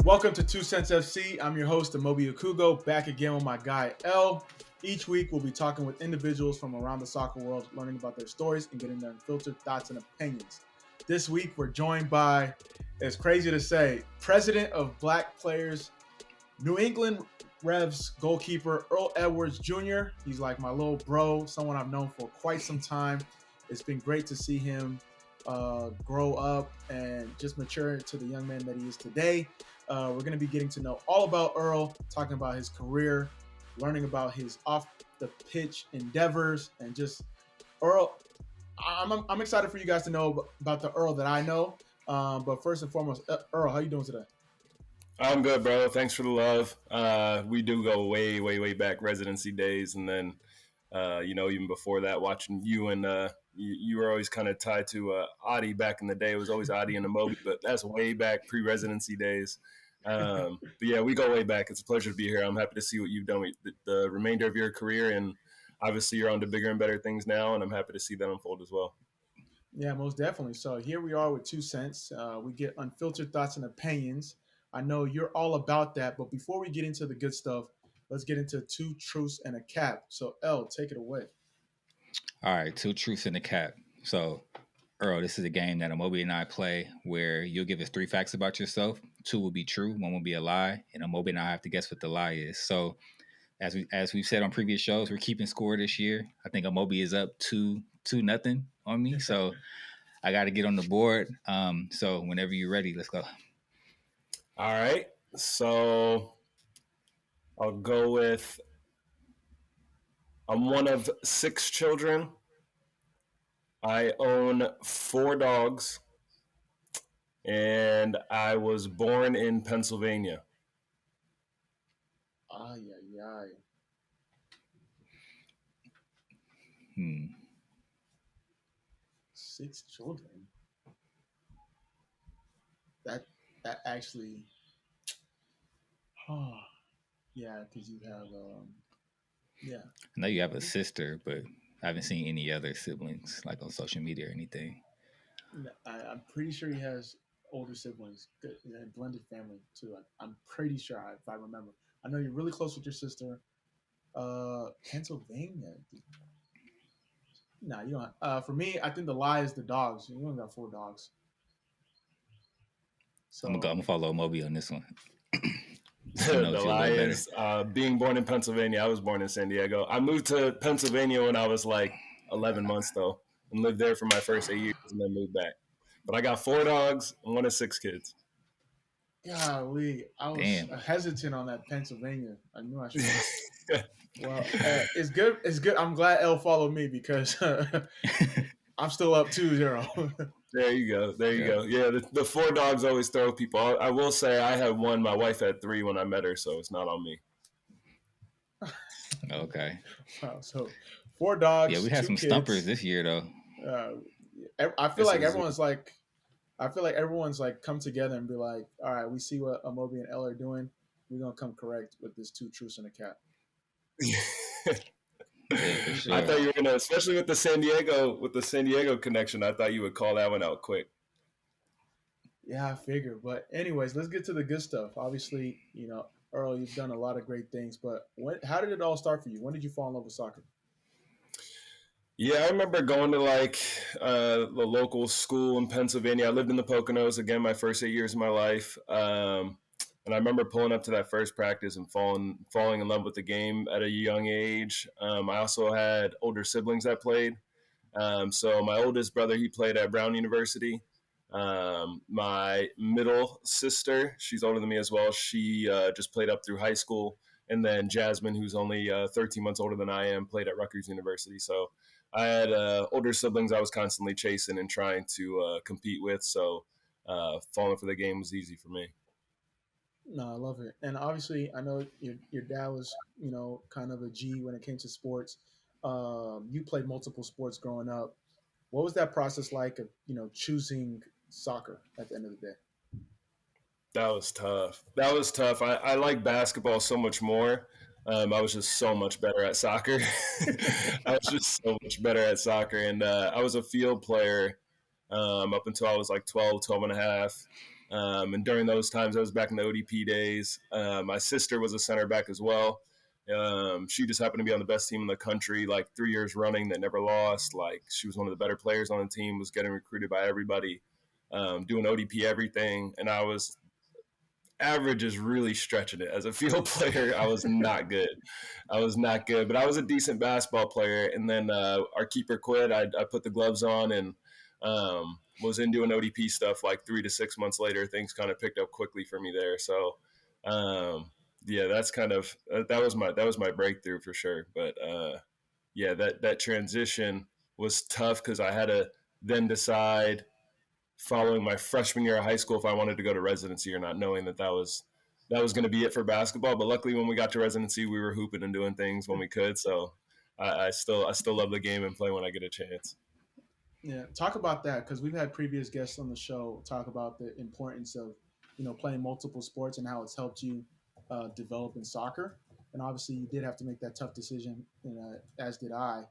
Welcome to 2Cents FC. I'm your host, Amobi and Okugo, back again with my guy, Earl. Each week, we'll be talking with individuals from around the soccer world, learning about their stories and getting their unfiltered thoughts and opinions. This week, we're joined by, it's crazy to say, President of Black Players, New England Revs goalkeeper, Earl Edwards Jr. He's like my little bro, someone I've known for quite some time. It's been great to see him grow up and just mature into the young man that he is today. We're going to be getting to know all about Earl, talking about his career, learning about his off-the-pitch endeavors, and just Earl. I'm excited for you guys to know about the Earl that I know. But first and foremost, Earl, how you doing today? I'm good, bro. Thanks for the love. We do go way back, residency days, and then even before that, watching you and you were always kind of tied to Adi back in the day. It was always Adi and Amobi, but that's way back pre-residency days. But yeah, we go way back. It's a pleasure to be here. I'm happy to see what you've done with the remainder of your career, and obviously you're on to bigger and better things now, and I'm happy to see that unfold as well. Yeah, most definitely. So here we are with 2 Cents. We get unfiltered thoughts and opinions. I know you're all about that, but before we get into the good stuff, let's get into two truths and a cap. So, L, take it away. All right, two truths and a cap. So, Earl, this is a game that Amobi and I play where you'll give us 3 facts about yourself. 2 will be true, 1 will be a lie, and Amobi and I have to guess what the lie is. So, as we've said on previous shows, we're keeping score this year. I think Amobi is up 2-0 on me. So, I got to get on the board. So, whenever you're ready, let's go. All right, so I'll go with I'm one of 6 children. I own 4 dogs, and I was born in Pennsylvania. Ay. 6 children. That actually, yeah, because you have, yeah. I know you have a sister, but I haven't seen any other siblings like on social media or anything. I'm pretty sure he has older siblings, good, blended family too. I'm pretty sure, if I remember. I know you're really close with your sister. Pennsylvania. Nah, you don't. For me, I think the lie is the dogs. You only got 4 dogs. So I'm gonna follow Amobi on this one. The lie is being born in Pennsylvania. I was born in San Diego. I moved to Pennsylvania when I was like 11 months though, and lived there for my first 8 years, and then moved back. But I got 4 dogs and 1 of 6 kids. Golly, I was hesitant on that Pennsylvania. I knew I should. Well, it's good. It's good. I'm glad L followed me because I'm still up 2-0. There you go. Yeah, the 4 dogs always throw people. I will say I had 1. My wife had 3 when I met her, so it's not on me. Okay. Wow, so 4 dogs. Yeah, we had some kids. Stumpers this year though. I feel like everyone's like come together and be like, all right, we see what Amobi and L are doing. We're gonna come correct with this 2 truths and a cap. Yeah, sure. I thought you were gonna, especially with the San Diego connection. I thought you would call that one out quick. Yeah, I figured. But anyways, let's get to the good stuff. Obviously, Earl, you've done a lot of great things. But how did it all start for you? When did you fall in love with soccer? Yeah, I remember going to the local school in Pennsylvania. I lived in the Poconos again my first 8 years of my life. And I remember pulling up to that first practice and falling in love with the game at a young age. I also had older siblings that played. So my oldest brother, he played at Brown University. My middle sister, she's older than me as well. She just played up through high school. And then Jasmine, who's only 13 months older than I am, played at Rutgers University. So I had older siblings I was constantly chasing and trying to compete with. So falling for the game was easy for me. No, I love it. And obviously, I know your dad was, kind of a G when it came to sports. You played multiple sports growing up. What was that process like of, choosing soccer at the end of the day? That was tough. I like basketball so much more. I was just so much better at soccer. I was just so much better at soccer. And I was a field player up until I was like 12 and a half. And during those times, I was back in the ODP days. My sister was a center back as well. She just happened to be on the best team in the country, like 3 years running that never lost. Like she was one of the better players on the team, was getting recruited by everybody, doing ODP everything. And I was average is really stretching it. As a field player, I was not good. I was not good, but I was a decent basketball player. And then our keeper quit. I put the gloves on and was in doing ODP stuff. Like 3 to 6 months later, things kind of picked up quickly for me there. So yeah, that's kind of that was my breakthrough for sure. But yeah, that transition was tough because I had to then decide following my freshman year of high school if I wanted to go to residency or not, knowing that was going to be it for basketball. But luckily, when we got to residency, we were hooping and doing things when we could. So I still love the game and play when I get a chance. Yeah, talk about that because we've had previous guests on the show talk about the importance of playing multiple sports and how it's helped you develop in soccer. And obviously, you did have to make that tough decision, as did I.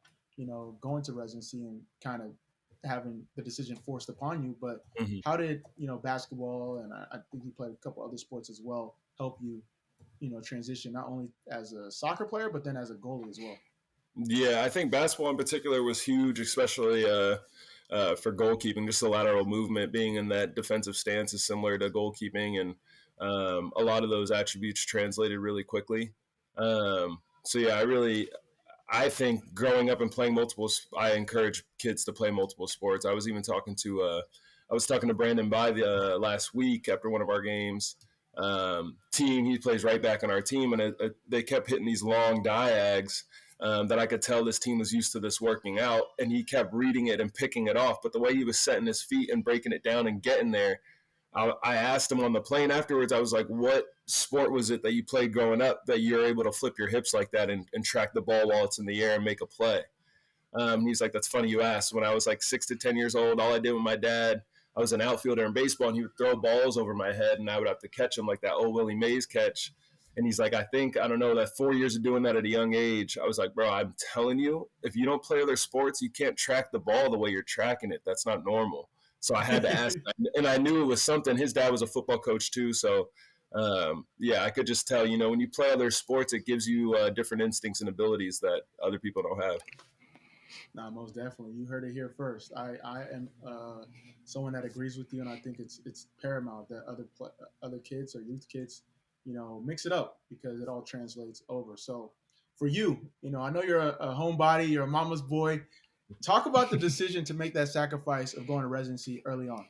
Going to residency and kind of having the decision forced upon you. But Mm-hmm. how did basketball and I think you played a couple other sports as well help you transition not only as a soccer player but then as a goalie as well? Yeah, I think basketball in particular was huge, especially for goalkeeping. Just the lateral movement, being in that defensive stance, is similar to goalkeeping, and a lot of those attributes translated really quickly. So yeah, I think growing up and playing I encourage kids to play multiple sports. I was even talking to Brandon by the last week after one of our games. Team, he plays right back on our team, and they kept hitting these long diags. That I could tell this team was used to this working out, and he kept reading it and picking it off. But the way he was setting his feet and breaking it down and getting there, I asked him on the plane afterwards, I was like, what sport was it that you played growing up that you're able to flip your hips like that and track the ball while it's in the air and make a play? He's like, that's funny you asked. When I was like 6 to 10 years old, all I did with my dad, I was an outfielder in baseball, and he would throw balls over my head, and I would have to catch them like that old Willie Mays catch. And he's like, I don't know, that 4 years of doing that at a young age. I was like, bro, I'm telling you, if you don't play other sports, you can't track the ball the way you're tracking it. That's not normal. So I had to ask, and I knew it was something. His dad was a football coach too. So yeah, I could just tell, when you play other sports, it gives you different instincts and abilities that other people don't have. Nah, most definitely. You heard it here first. I am someone that agrees with you, and I think it's paramount that other kids or youth kids, mix it up because it all translates over. So, for you, I know you're a homebody, you're a mama's boy. Talk about the decision to make that sacrifice of going to residency early on.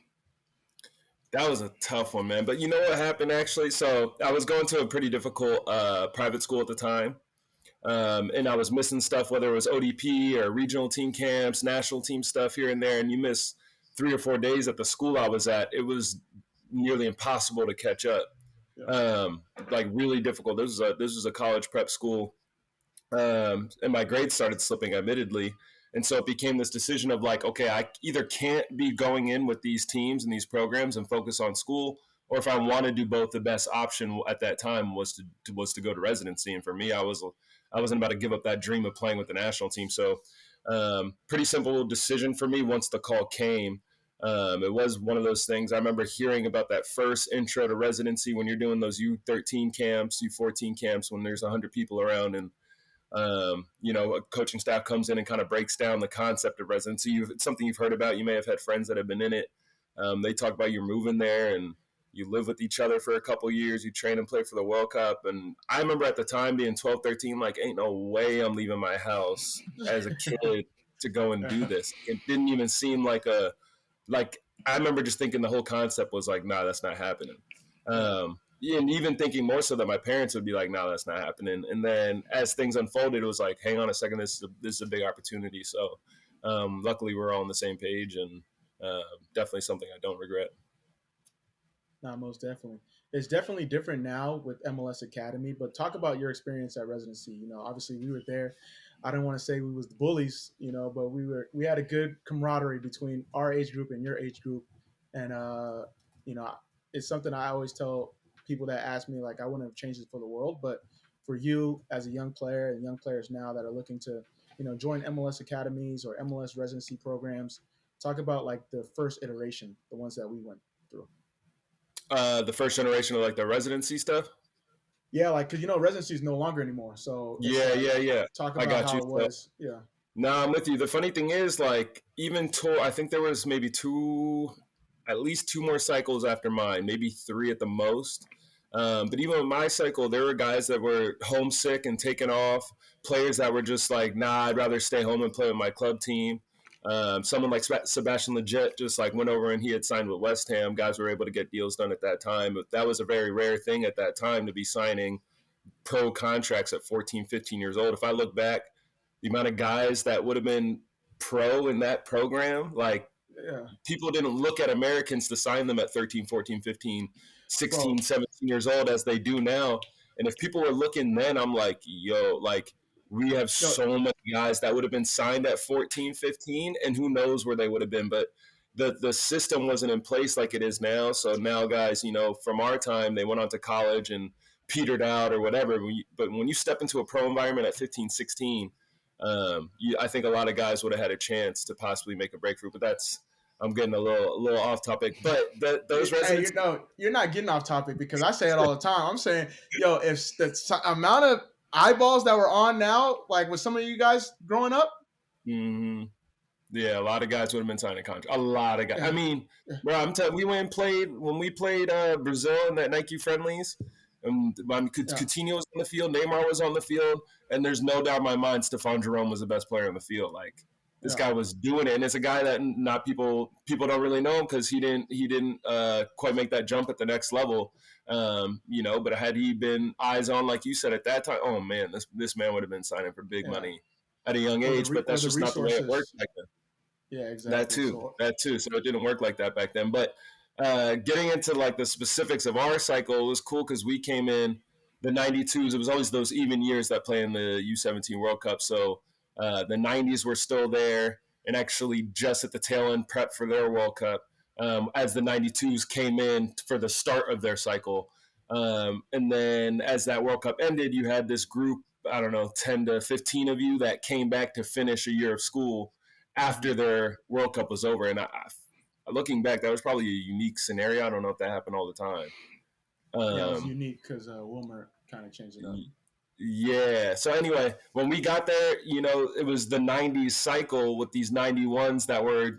That was a tough one, man. But you know what happened actually? So I was going to a pretty difficult private school at the time. And I was missing stuff, whether it was ODP or regional team camps, national team stuff here and there. And you miss 3 or 4 days at the school I was at. It was nearly impossible to catch up. Yeah. Like really difficult. This was a college prep school. And my grades started slipping, admittedly. And so it became this decision of like, okay, I either can't be going in with these teams and these programs and focus on school, or if I want to do both, the best option at that time was to go to residency. And for me, I wasn't about to give up that dream of playing with the national team. So pretty simple decision for me once the call came. It was one of those things. I remember hearing about that first intro to residency when you're doing those U13 camps, U14 camps, when there's 100 people around, and a coaching staff comes in and kind of breaks down the concept of residency. It's something you've heard about. You may have had friends that have been in it. They talk about you're moving there and you live with each other for a couple years. You train and play for the World Cup. And I remember at the time being 12, 13, like, ain't no way I'm leaving my house as a kid to go and do this. It didn't even seem like I remember just thinking the whole concept was like, nah, that's not happening. And even thinking more so that my parents would be like, no, that's not happening. And then as things unfolded, it was like, hang on a second, this is a big opportunity. So luckily we're all on the same page, and definitely something I don't regret. No, most definitely. It's definitely different now with MLS Academy, but talk about your experience at residency. Obviously we were there. I don't want to say we was the bullies, but we had a good camaraderie between our age group and your age group. And, it's something I always tell people that ask me, like, I wouldn't have changed it for the world, but for you as a young player and young players now that are looking to, join MLS academies or MLS residency programs? Talk about like the first iteration, the ones that we went through. The first generation of like the residency stuff. Yeah, like because residency is no longer anymore. So Yeah, yeah. talk I about got how you. it was. Yeah. No, I'm with you. The funny thing is, like, even I think there was maybe at least two more cycles after mine, maybe three at the most. But even with my cycle, there were guys that were homesick and taken off, players that were just like, nah, I'd rather stay home and play with my club team. Someone like Sebastian Legit just like went over and he had signed with West Ham. Guys were able to get deals done at that time. But that was a very rare thing at that time to be signing pro contracts at 14, 15 years old. If I look back, the amount of guys that would have been pro in that program, like people didn't look at Americans to sign them at 13, 14, 15, 16, 17 years old as they do now. And if people were looking then, I'm like, yo, like we have so many guys that would have been signed at 14, 15, and who knows where they would have been. But the system wasn't in place like it is now. So now guys, from our time, they went on to college and petered out or whatever. But when you step into a pro environment at 15, 16, I think a lot of guys would have had a chance to possibly make a breakthrough. But I'm getting a little off topic. But those residents, you're not getting off topic because I say it all the time. I'm saying, if the amount of eyeballs that were on now, like with some of you guys growing up. Mm-hmm. Yeah, a lot of guys would have been signing contracts. A lot of guys. I mean, bro, we went and played when we played Brazil in that Nike friendlies. Coutinho was on the field, Neymar was on the field, and there's no doubt in my mind Stephon Jerome was the best player on the field. Like this guy was doing it, and it's a guy that not people don't really know him because he didn't quite make that jump at the next level. But had he been eyes on, like you said at that time, oh man, this man would have been signing for big money at a young age. But that's just not the way it worked back then. Yeah, exactly. That too. So it didn't work like that back then. But getting into like the specifics of our cycle was cool because we came in the 92s. It was always those even years that play in the U17 World Cup. So the 90s were still there and actually just at the tail end prep for their World Cup as the 92s came in for the start of their cycle. And then as that World Cup ended, you had this group, I don't know, 10 to 15 of you that came back to finish a year of school after their World Cup was over. And looking back, that was probably a unique scenario. I don't know if that happened all the time. Yeah, it was unique because Wilmer kind of changed it up. Yeah. So anyway, when we got there, it was the 90s cycle with these 91s that were,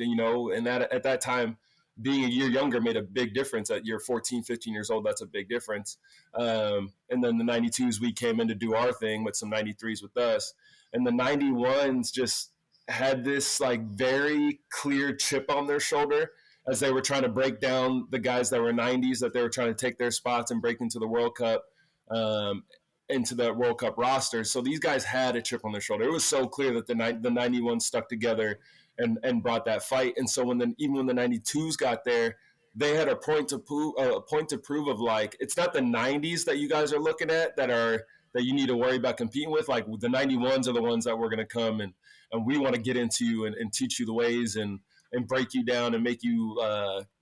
and that at that time, being a year younger made a big difference. At year 14, 15 years old, that's a big difference. And then the 92s, we came in to do our thing with some 93s with us. And the 91s just had this like very clear chip on their shoulder as they were trying to break down the guys that were 90s, that they were trying to take their spots and break into the World Cup, into the World Cup roster. So these guys had a chip on their shoulder. It was so clear that the 91 stuck together and brought that fight. And so even when the 92s got there, they had a point to prove of like, it's not the 90s that you guys are looking at that you need to worry about competing with. Like the 91s are the ones that we're going to come and we want to get into you and teach you the ways and break you down and make you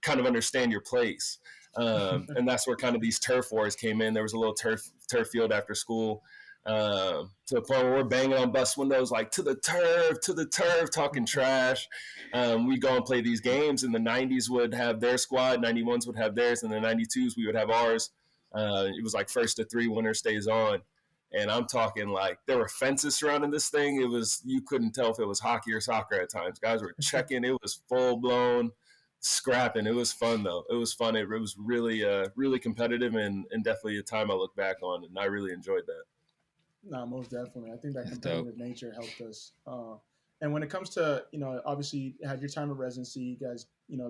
kind of understand your place. And that's where kind of these turf wars came in. There was a little turf field after school to the point where we're banging on bus windows like to the turf, talking trash. We go and play these games, and the 90s would have their squad, 91s would have theirs, and the 92s we would have ours. It was like 1st to 3, winner stays on. And I'm talking like there were fences surrounding this thing. You couldn't tell if it was hockey or soccer at times. Guys were checking. It was full blown scrapping. It was fun though. It was fun. It was really, really competitive and definitely a time I look back on, and I really enjoyed that. No, most definitely. I think that competitive nature helped us. And when it comes to, obviously you had your time of residency, you guys,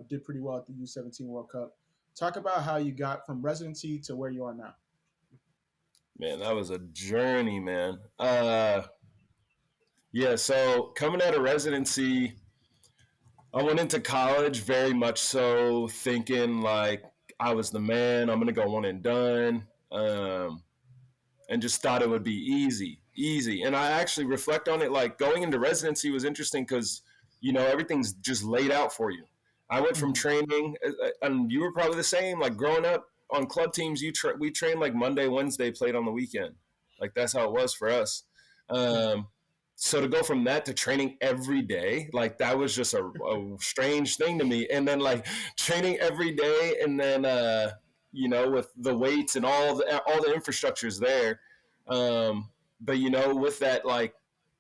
did pretty well at the U17 World Cup. Talk about how you got from residency to where you are now. Man, that was a journey, man. So coming out of residency, I went into college very much so thinking like I was the man. I'm going to go one and done, and just thought it would be easy. And I actually reflect on it, like going into residency was interesting because, everything's just laid out for you. I went from training, and you were probably the same, like growing up on club teams, we trained like Monday, Wednesday, played on the weekend. Like that's how it was for us. So to go from that to training every day, like that was just a strange thing to me. And then like training every day, and then with the weights and all the infrastructures there. But with that, like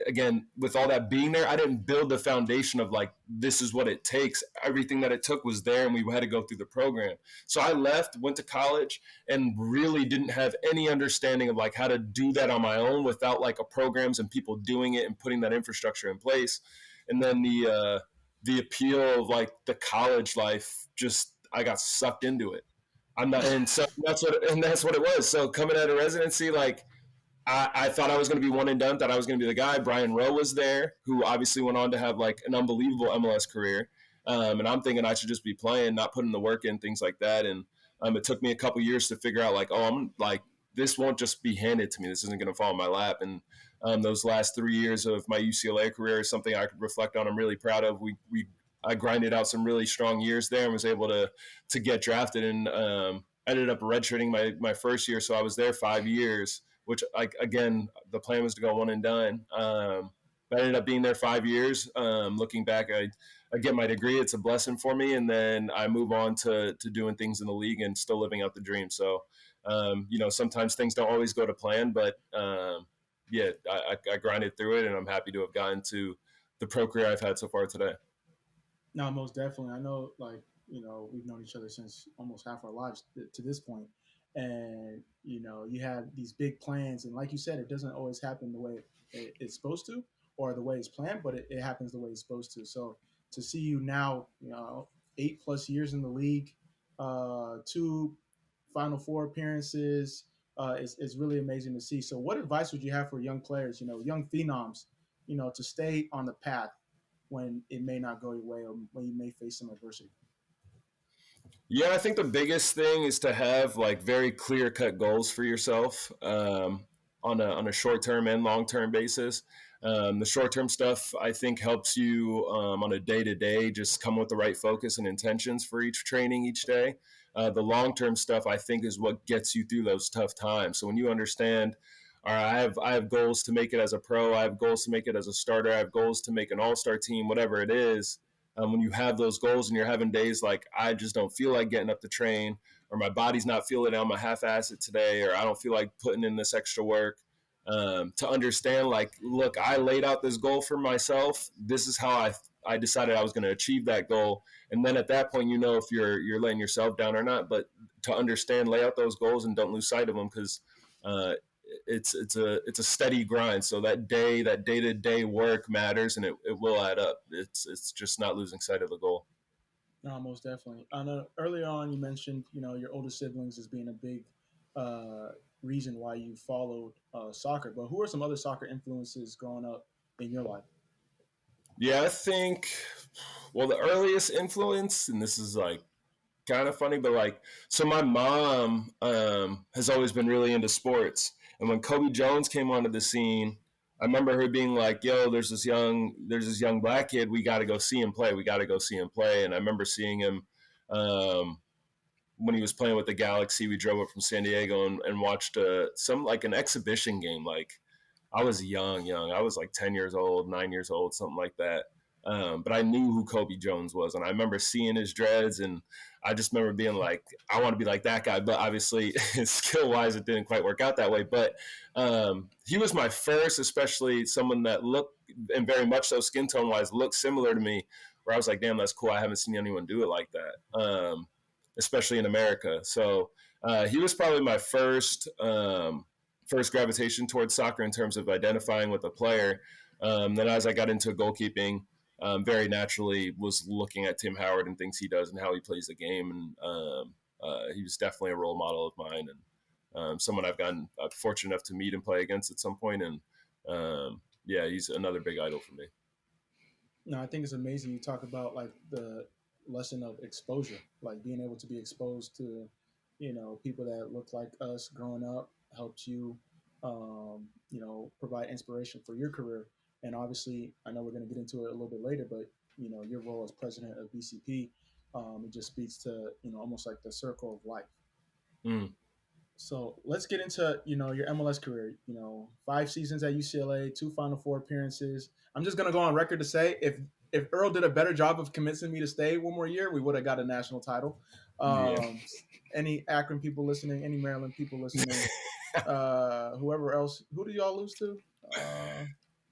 again, with all that being there, I didn't build the foundation of like this is what it takes. Everything that it took was there, and we had to go through the program. So I left, went to college, and really didn't have any understanding of like how to do that on my own without like a programs and people doing it and putting that infrastructure in place. And then the appeal of like the college life, just I got sucked into it. I'm not, and so that's what it was. So coming out of residency, like I thought I was going to be one and done. Thought I was going to be the guy. Brian Rowe was there, who obviously went on to have like an unbelievable MLS career. And I'm thinking I should just be playing, not putting the work in, things like that. And it took me a couple years to figure out like, oh, I'm like, this won't just be handed to me. This isn't going to fall in my lap. And those last 3 years of my UCLA career is something I could reflect on. I'm really proud of. I grinded out some really strong years there and was able to get drafted, and ended up redshirting my first year. So I was there 5 years, which like again, the plan was to go one and done. But I ended up being there 5 years. Looking back, I get my degree. It's a blessing for me. And then I move on to doing things in the league and still living out the dream. So, sometimes things don't always go to plan, but I grinded through it, and I'm happy to have gotten to the pro career I've had so far today. No, most definitely. I know, like, we've known each other since almost half our lives to this point. And, you have these big plans. And like you said, it doesn't always happen the way it's supposed to or the way it's planned, but it happens the way it's supposed to. So to see you now, 8+ years in the league, two Final Four appearances, is really amazing to see. So what advice would you have for young players, young phenoms, to stay on the path when it may not go your way or when you may face some adversity? Yeah, I think the biggest thing is to have like very clear cut goals for yourself, on a short term and long term basis. The short term stuff I think helps you on a day to day just come with the right focus and intentions for each training each day. The long term stuff I think is what gets you through those tough times. So when you understand, all right, I have goals to make it as a pro, I have goals to make it as a starter, I have goals to make an all star team, whatever it is. When you have those goals and you're having days like I just don't feel like getting up to train, or my body's not feeling it, I'm a half-ass it today, or I don't feel like putting in this extra work, to understand like, look, I laid out this goal for myself. This is how I decided I was going to achieve that goal. And then at that point, if you're letting yourself down or not. But to understand, lay out those goals and don't lose sight of them, because it's a steady grind. So that day-to-day work matters, and it will add up. It's just not losing sight of the goal. No, most definitely. I know earlier on you mentioned, your older siblings as being a big reason why you followed soccer. But who are some other soccer influences growing up in your life? Yeah, I think, well, the earliest influence, and this is like kind of funny, but like, so my mom has always been really into sports, and when Kobe Jones came onto the scene, I remember her being like, "Yo, there's this young black kid. We got to go see him play. We got to go see him play." And I remember seeing him um, when he was playing with the Galaxy. We drove up from San Diego and watched some like an exhibition game. Like I was young. I was like 10 years old, 9 years old, something like that. But I knew who Kobe Jones was. And I remember seeing his dreads, and I just remember being like, I want to be like that guy. But obviously, skill wise, it didn't quite work out that way. But he was my first, especially someone that looked, and very much so skin tone wise, looked similar to me, where I was like, damn, that's cool. I haven't seen anyone do it like that, especially in America. So he was probably my first gravitation towards soccer in terms of identifying with a player. Then as I got into goalkeeping, very naturally was looking at Tim Howard and things he does and how he plays the game. And he was definitely a role model of mine, and someone I've gotten fortunate enough to meet and play against at some point. And yeah, he's another big idol for me. No, I think it's amazing. You talk about like the lesson of exposure, like being able to be exposed to, people that look like us growing up helped you, provide inspiration for your career. And obviously, I know we're going to get into it a little bit later, but your role as president of BCP, it just speaks to almost like the circle of life. Mm. So let's get into your MLS career. 5 seasons at UCLA, two Final Four appearances. I'm just gonna go on record to say if Earl did a better job of convincing me to stay one more year, we would have got a national title. Yeah. Any Akron people listening, any Maryland people listening, whoever else, who did y'all lose to?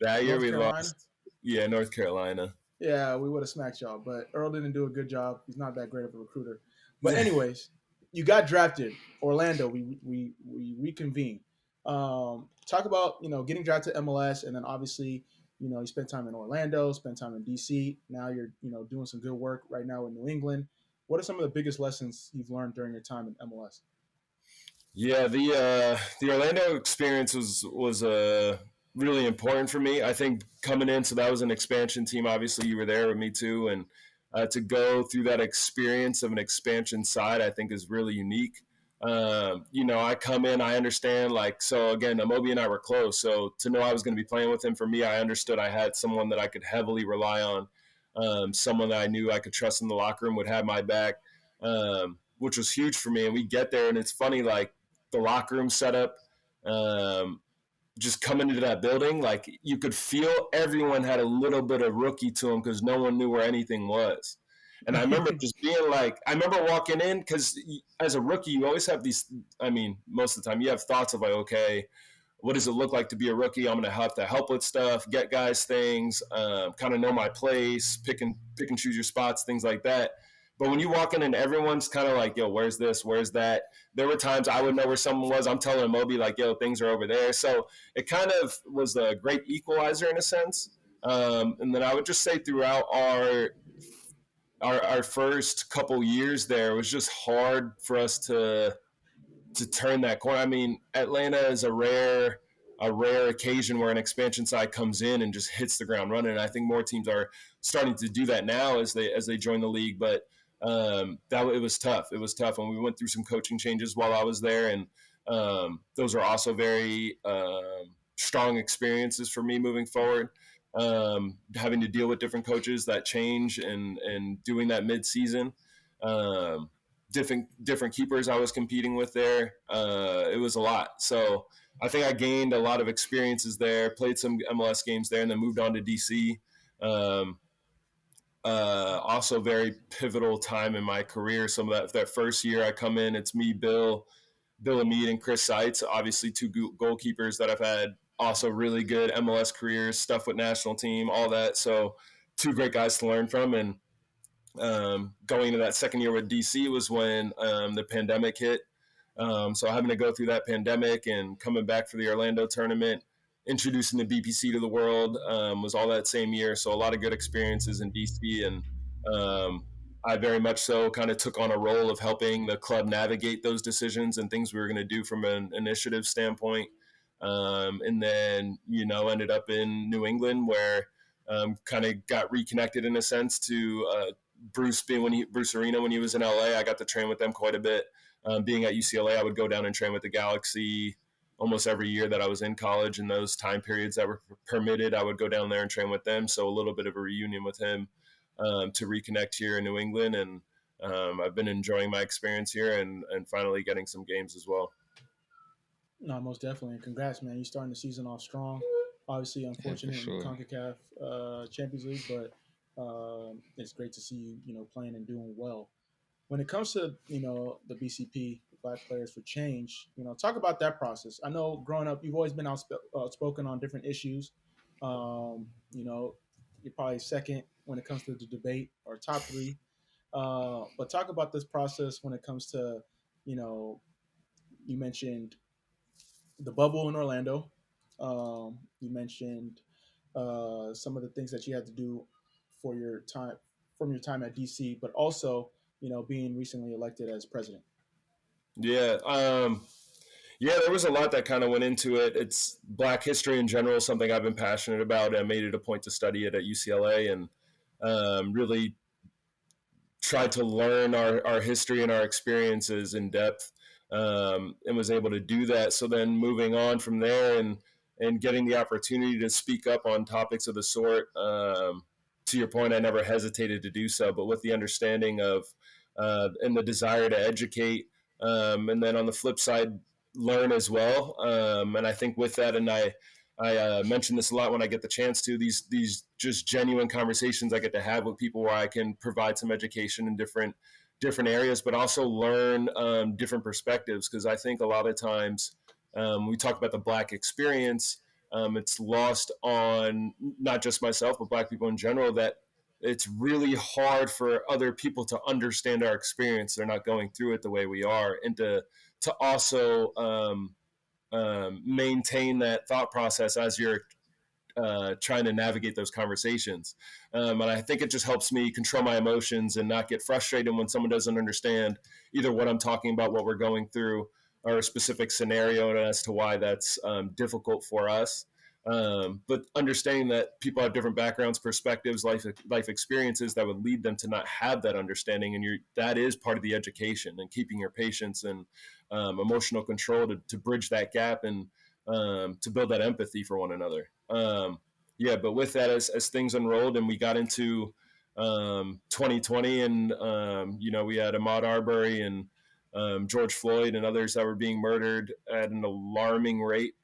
That year North we Carolina. lost. Yeah, North Carolina. Yeah, we would have smacked y'all, but Earl didn't do a good job. He's not that great of a recruiter. But anyways, you got drafted. Orlando. We reconvene. Talk about getting drafted to MLS, and then obviously you spent time in Orlando, spent time in DC. Now you're doing some good work right now in New England. What are some of the biggest lessons you've learned during your time in MLS? Yeah, the Orlando experience was really important for me. I think coming in, so that was an expansion team. Obviously, you were there with me too, and to go through that experience of an expansion side, I think is really unique. I come in, I understand, like, so again, Amobi and I were close. So to know I was going to be playing with him, for me, I understood I had someone that I could heavily rely on, someone that I knew I could trust in the locker room would have my back, which was huge for me. And we get there, and it's funny, like the locker room setup, um, just coming into that building, like you could feel everyone had a little bit of rookie to them because no one knew where anything was. And I remember just being like, I remember walking in because as a rookie, you always have these. I mean, most of the time, you have thoughts of like, okay, what does it look like to be a rookie? I'm going to have to help with stuff, get guys things, kind of know my place, pick and choose your spots, things like that. But when you walk in and everyone's kind of like, yo, where's this? Where's that? There were times I would know where someone was. I'm telling Moby like, yo, things are over there. So it kind of was a great equalizer in a sense. And then I would just say throughout our first couple years there, it was just hard for us to turn that corner. I mean, Atlanta is a rare occasion where an expansion side comes in and just hits the ground running. And I think more teams are starting to do that now as they join the league. But that it was tough. It was tough, and we went through some coaching changes while I was there, and those are also very strong experiences for me moving forward. Having to deal with different coaches that change and doing that mid season. Different keepers I was competing with there. It was a lot. So I think I gained a lot of experiences there, played some MLS games there, and then moved on to DC. Also very pivotal time in my career. Some of that first year I come in, it's me, Bill Hamid, and Chris Seitz, obviously two goalkeepers that I've had also really good MLS careers, stuff with national team, all that. So two great guys to learn from. And going into that second year with DC was when the pandemic hit. So having to go through that pandemic and coming back for the Orlando tournament, introducing the BPC to the world was all that same year. So a lot of good experiences in DC, and I very much so kind of took on a role of helping the club navigate those decisions and things we were going to do from an initiative standpoint. And then, ended up in New England where kind of got reconnected in a sense to Bruce Arena when he was in LA. I got to train with them quite a bit. Being at UCLA, I would go down and train with the Galaxy almost every year that I was in college. In those time periods that were permitted, I would go down there and train with them. So a little bit of a reunion with him to reconnect here in New England. And I've been enjoying my experience here and finally getting some games as well. No, most definitely. And congrats, man. You're starting the season off strong. Obviously, unfortunate in CONCACAF Champions League, but it's great to see you, playing and doing well. When it comes to the BCP, Black Players for Change, talk about that process. I know growing up, you've always been outspoken on different issues. You're probably second when it comes to the debate, or top three. But talk about this process when it comes to, you mentioned the bubble in Orlando. You mentioned some of the things that you had to do for your time from your time at DC, but also being recently elected as president. Yeah. Yeah, there was a lot that kind of went into it. It's Black history in general, something I've been passionate about. I made it a point to study it at UCLA and really tried to learn our history and our experiences in depth, and was able to do that. So then moving on from there and getting the opportunity to speak up on topics of the sort, to your point, I never hesitated to do so, but with the understanding of and the desire to educate. And then on the flip side, learn as well. And I think with that, and I mention this a lot when I get the chance to, these just genuine conversations I get to have with people where I can provide some education in different areas, but also learn different perspectives. Because I think a lot of times we talk about the Black experience, it's lost on not just myself, but Black people in general, that it's really hard for other people to understand our experience. They're not going through it the way we are, and to also maintain that thought process as you're trying to navigate those conversations. And I think it just helps me control my emotions and not get frustrated when someone doesn't understand either what I'm talking about, what we're going through, or a specific scenario, and as to why that's difficult for us. But understanding that people have different backgrounds, perspectives, life experiences that would lead them to not have that understanding, and that is part of the education, and keeping your patience and emotional control to bridge that gap and to build that empathy for one another. Yeah, but with that, as things unrolled and we got into 2020, and we had Ahmaud Arbery and George Floyd and others that were being murdered at an alarming rate.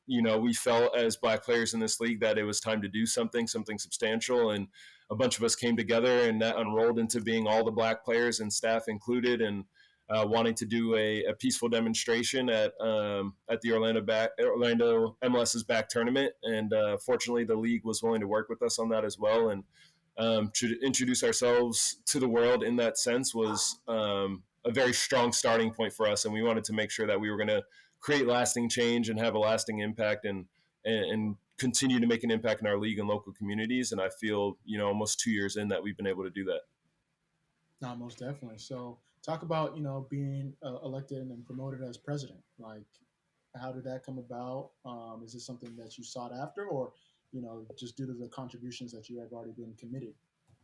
We felt as Black players in this league that it was time to do something substantial, and a bunch of us came together, and that unrolled into being all the Black players and staff included, and wanting to do a peaceful demonstration at the Orlando MLS's back tournament. And fortunately, the league was willing to work with us on that as well, and to introduce ourselves to the world in that sense was a very strong starting point for us. And we wanted to make sure that we were going to create lasting change and have a lasting impact, and continue to make an impact in our league and local communities. And I feel, almost 2 years in, that we've been able to do that. No, most definitely. So talk about, being elected and promoted as president. Like, how did that come about? Is this something that you sought after, or, just due to the contributions that you have already been committed?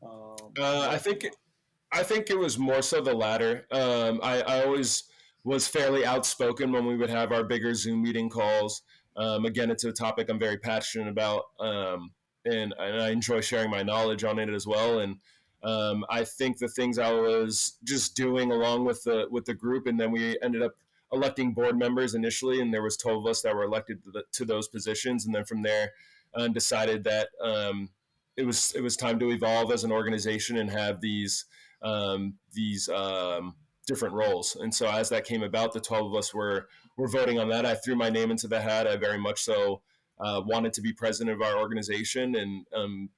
I think it was more so the latter. I always was fairly outspoken when we would have our bigger Zoom meeting calls. Again, it's a topic I'm very passionate about, and I enjoy sharing my knowledge on it as well. And I think the things I was just doing along with the group, and then we ended up electing board members initially, and there was 12 of us that were elected to those positions, and then from there decided that it was time to evolve as an organization and have these different roles. And so as that came about, the 12 of us were voting on that. I threw my name into the hat. I very much so wanted to be president of our organization, and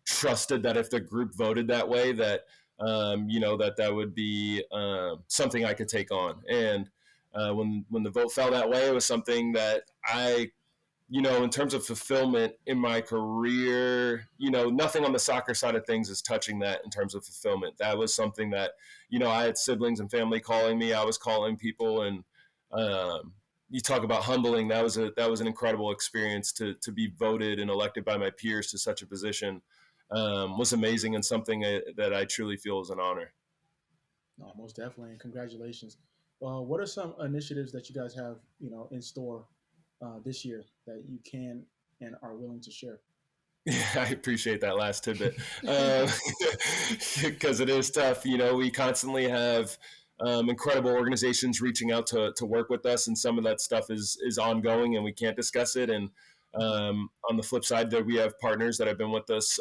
trusted that if the group voted that way, that that would be something I could take on. And when the vote fell that way, it was something that I, in terms of fulfillment in my career, nothing on the soccer side of things is touching that in terms of fulfillment. That was something that, I had siblings and family calling me. I was calling people, and you talk about humbling. That was an incredible experience to be voted and elected by my peers to such a position. Was amazing, and something that I truly feel is an honor. No, most definitely, and congratulations. What are some initiatives that you guys have, in store this year that you can and are willing to share? Yeah, I appreciate that last tidbit, because it is tough. We constantly have incredible organizations reaching out to work with us, and some of that stuff is ongoing, and we can't discuss it. And on the flip side, there we have partners that have been with us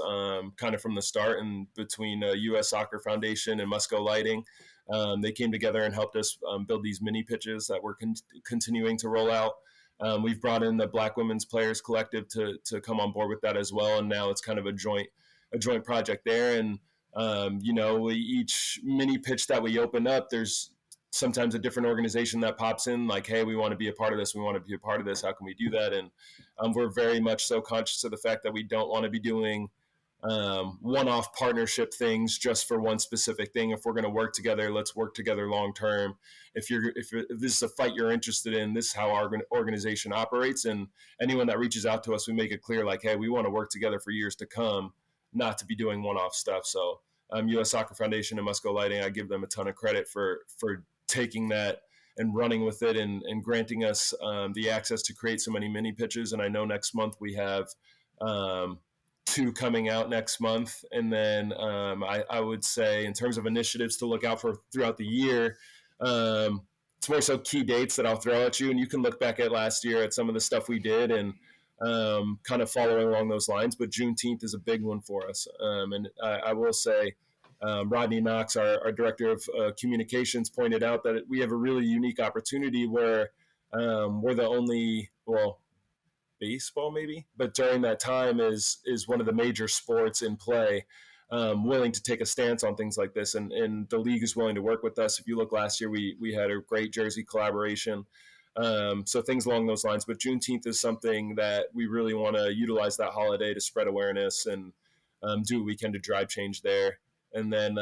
kind of from the start, and between U.S. Soccer Foundation and Musco Lighting, they came together and helped us build these mini pitches that we're continuing to roll out. We've brought in the Black Women's Players Collective to come on board with that as well, and now it's kind of a joint project there. And each mini pitch that we open up, there's sometimes a different organization that pops in, like, hey, we want to be a part of this. We want to be a part of this. How can we do that? And we're very much so conscious of the fact that we don't want to be doing one-off partnership things just for one specific thing. If we're going to work together, let's work together long term. If this is a fight you're interested in, this is how our organization operates. And anyone that reaches out to us, we make it clear, like, hey, we want to work together for years to come, not to be doing one-off stuff. So U.S. Soccer Foundation and Musco Lighting, I give them a ton of credit for taking that and running with it, and granting us the access to create so many mini pitches. And I know next month we have 2 coming out next month. And then I would say, in terms of initiatives to look out for throughout the year, it's more so key dates that I'll throw at you, and you can look back at last year at some of the stuff we did and kind of following along those lines. But Juneteenth is a big one for us, and I will say. Rodney Knox, our director of communications, pointed out that we have a really unique opportunity where we're the only, well, baseball maybe, but during that time is one of the major sports in play, willing to take a stance on things like this, and the league is willing to work with us. If you look last year, we had a great jersey collaboration. So things along those lines. But Juneteenth is something that we really want to utilize that holiday to spread awareness and do what we can to drive change there. And then,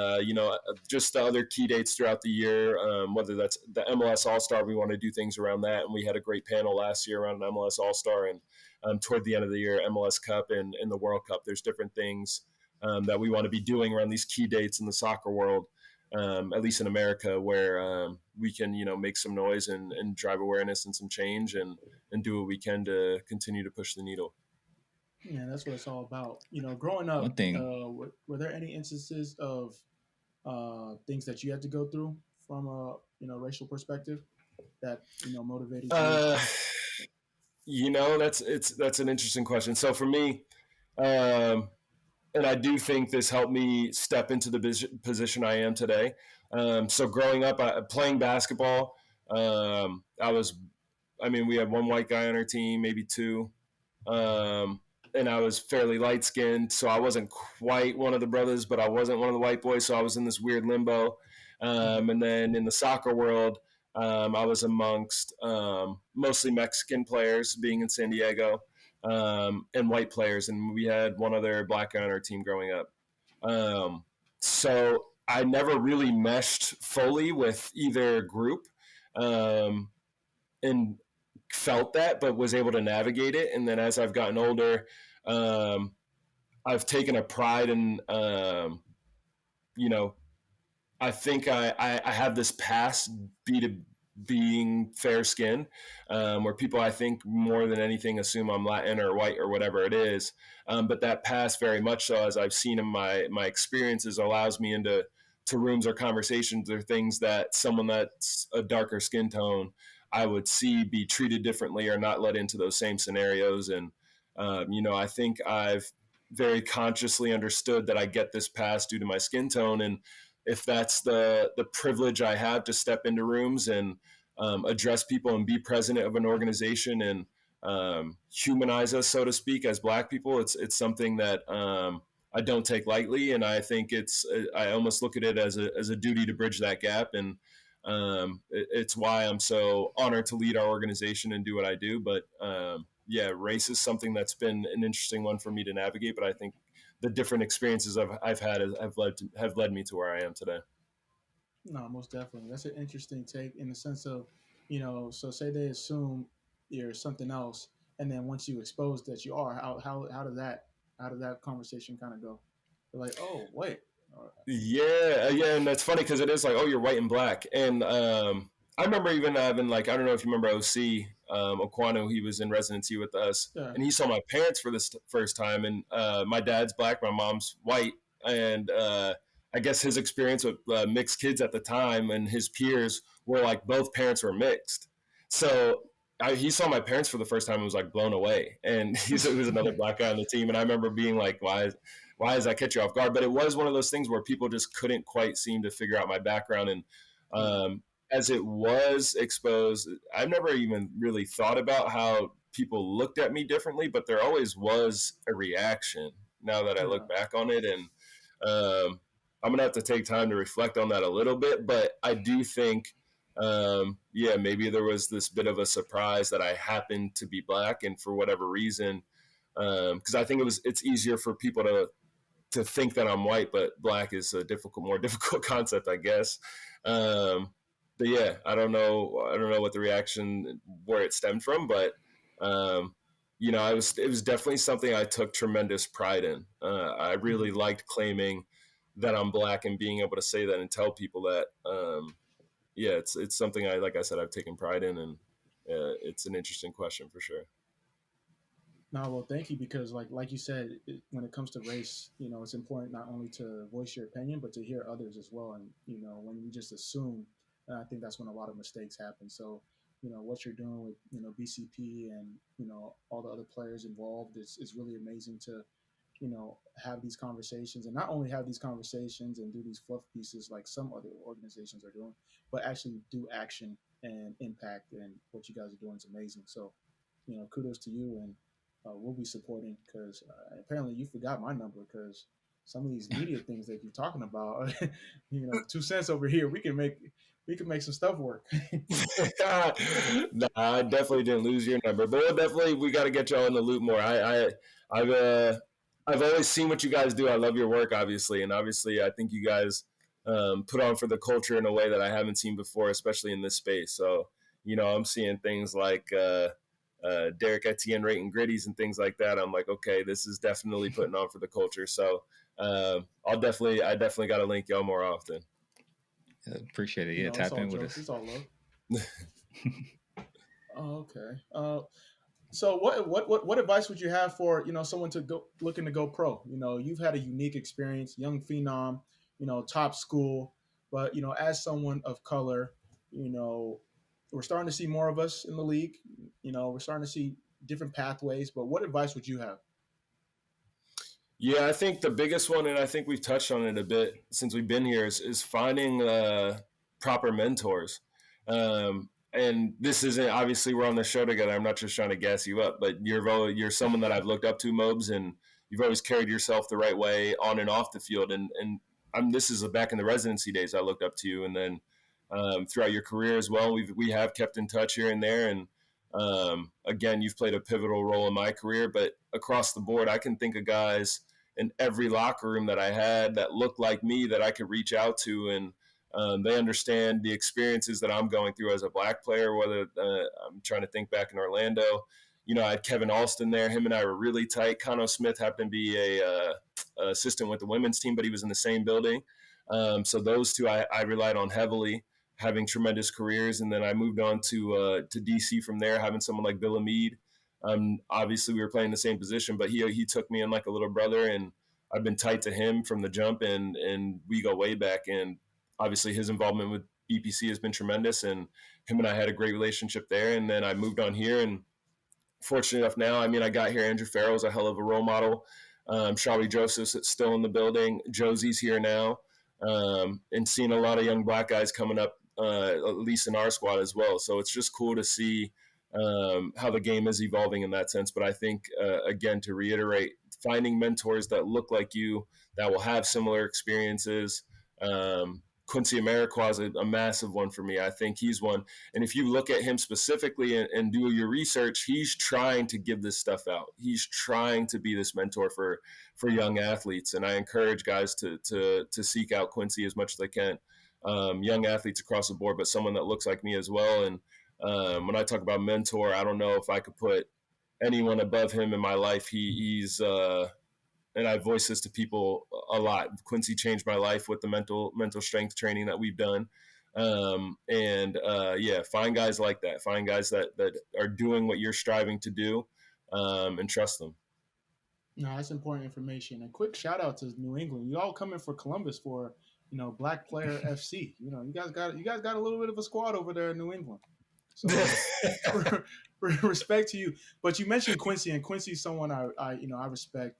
just the other key dates throughout the year, whether that's the MLS All-Star, we want to do things around that. And we had a great panel last year around an MLS All-Star. And toward the end of the year, MLS Cup and the World Cup, there's different things that we want to be doing around these key dates in the soccer world, at least in America, where we can, make some noise and drive awareness and some change and do what we can to continue to push the needle. Yeah, that's what it's all about. Growing up, One thing, were there any instances of things that you had to go through from a racial perspective that motivated you? That's an interesting question. So for me, and I do think this helped me step into the position I am today. So growing up, playing basketball, we had one white guy on our team, maybe two. And I was fairly light skinned, so I wasn't quite one of the brothers, but I wasn't one of the white boys, so I was in this weird limbo. And then in the soccer world, I was amongst mostly Mexican players, being in San Diego, and white players, and we had one other black guy on our team growing up. So I never really meshed fully with either group, and felt that, but was able to navigate it. And then as I've gotten older, I've taken a pride in, I think I have this past being fair skinned, where people, I think, more than anything assume I'm Latin or white or whatever it is. But that past, very much so, as I've seen in my experiences, allows me into rooms or conversations or things that someone that's a darker skin tone I would see be treated differently or not let into those same scenarios. And, I think I've very consciously understood that I get this pass due to my skin tone. And if that's the privilege I have to step into rooms and address people and be president of an organization and humanize us, so to speak, as Black people, it's something that I don't take lightly. And I think I almost look at it as a duty to bridge that gap. And it's why I'm so honored to lead our organization and do what I do. But race is something that's been an interesting one for me to navigate. But I think the different experiences I've had have led me to where I am today. No, most definitely. That's an interesting take in the sense of, so say they assume you're something else, and then once you expose that you are, how did that conversation kind of go? They're like, oh wait. Yeah, and that's funny because it is like, oh, you're white and black, and I remember even having I don't know if you remember OC Okwano, he was in residency with us, Yeah. and he saw my parents for this first time, and my dad's black, my mom's white, and I guess his experience with mixed kids at the time and his peers were like both parents were mixed, so. He saw my parents for the first time and was like blown away, and he was another black guy on the team, and I remember being like, why does that catch you off guard? But it was one of those things where people just couldn't quite seem to figure out my background. And as it was exposed, I've never even really thought about how people looked at me differently, but there always was a reaction now that I look back on it. And I'm going to have to take time to reflect on that a little bit. But I do think, maybe there was this bit of a surprise that I happened to be black. And for whatever reason, because I think it's easier for people to think that I'm white, but black is a more difficult concept, I guess. But yeah, I don't know what the reaction where it stemmed from, but it was definitely something I took tremendous pride in. I really liked claiming that I'm black and being able to say that and tell people that. It's something like I said, I've taken pride in, and it's an interesting question for sure. No, well, thank you, because like you said, when it comes to race, it's important not only to voice your opinion, but to hear others as well. And when you just assume And I think that's when a lot of mistakes happen. So, what you're doing with, BCP and, all the other players involved is really amazing to, have these conversations, and not only have these conversations and do these fluff pieces like some other organizations are doing, but actually do action and impact. And what you guys are doing is amazing. So, kudos to you, and we'll be supporting, because apparently you forgot my number, because some of these media things that you're talking about, 2 cents over here, we can make some stuff work. Nah, I definitely didn't lose your number, but we got to get y'all in the loop more. I've always seen what you guys do. I love your work, obviously, and obviously, I think you guys put on for the culture in a way that I haven't seen before, especially in this space. So, I'm seeing things like Derek Etienne rating gritties and things like that. I'm like, okay, this is definitely putting on for the culture. So, I definitely got to link y'all more often. Appreciate it. Yeah, tap in with us. It's all love. Oh, okay. So what advice would you have for someone looking to go pro? You've had a unique experience, young phenom, top school, but as someone of color, we're starting to see more of us in the league. We're starting to see different pathways. But what advice would you have? Yeah, I think the biggest one, and I think we've touched on it a bit since we've been here, is finding proper mentors. And this isn't, obviously we're on the show together. I'm not just trying to gas you up, but you're someone that I've looked up to, Mobes, and you've always carried yourself the right way on and off the field. And this is back in the residency days I looked up to you, and then throughout your career as well. We have kept in touch here and there, and again, you've played a pivotal role in my career. But across the board, I can think of guys in every locker room that I had that looked like me that I could reach out to, and they understand the experiences that I'm going through as a black player. Whether I'm trying to think back in Orlando, I had Kevin Alston there. Him and I were really tight. Cano Smith happened to be a assistant with the women's team, but he was in the same building. So those two I relied on heavily, having tremendous careers. And then I moved on to DC from there, having someone like Bill Mead. Obviously, we were playing the same position, but he took me in like a little brother, and I've been tight to him from the jump, and we go way back. And obviously, his involvement with BPC has been tremendous, and him and I had a great relationship there. And then I moved on here, and fortunate enough now, I got here. Andrew Farrell's a hell of a role model. Shawi Joseph's still in the building. Josie's here now, and seeing a lot of young black guys coming up, at least in our squad as well. So it's just cool to see how the game is evolving in that sense. But I think, again, to reiterate, finding mentors that look like you, that will have similar experiences. Quincy Amarikwa is a massive one for me. I think he's one. And if you look at him specifically and do your research, he's trying to give this stuff out. He's trying to be this mentor for young athletes. And I encourage guys to seek out Quincy as much as they can. Young athletes across the board, but someone that looks like me as well. And when I talk about mentor, I don't know if I could put anyone above him in my life. He's and I voice this to people a lot. Quincy changed my life with the mental strength training that we've done. Find guys like that. Find guys that are doing what you're striving to do, and trust them. No, that's important information. And quick shout out to New England. You all coming for Columbus for, Black Player FC. You guys got a little bit of a squad over there in New England. So respect to you. But you mentioned Quincy, and Quincy's someone I respect,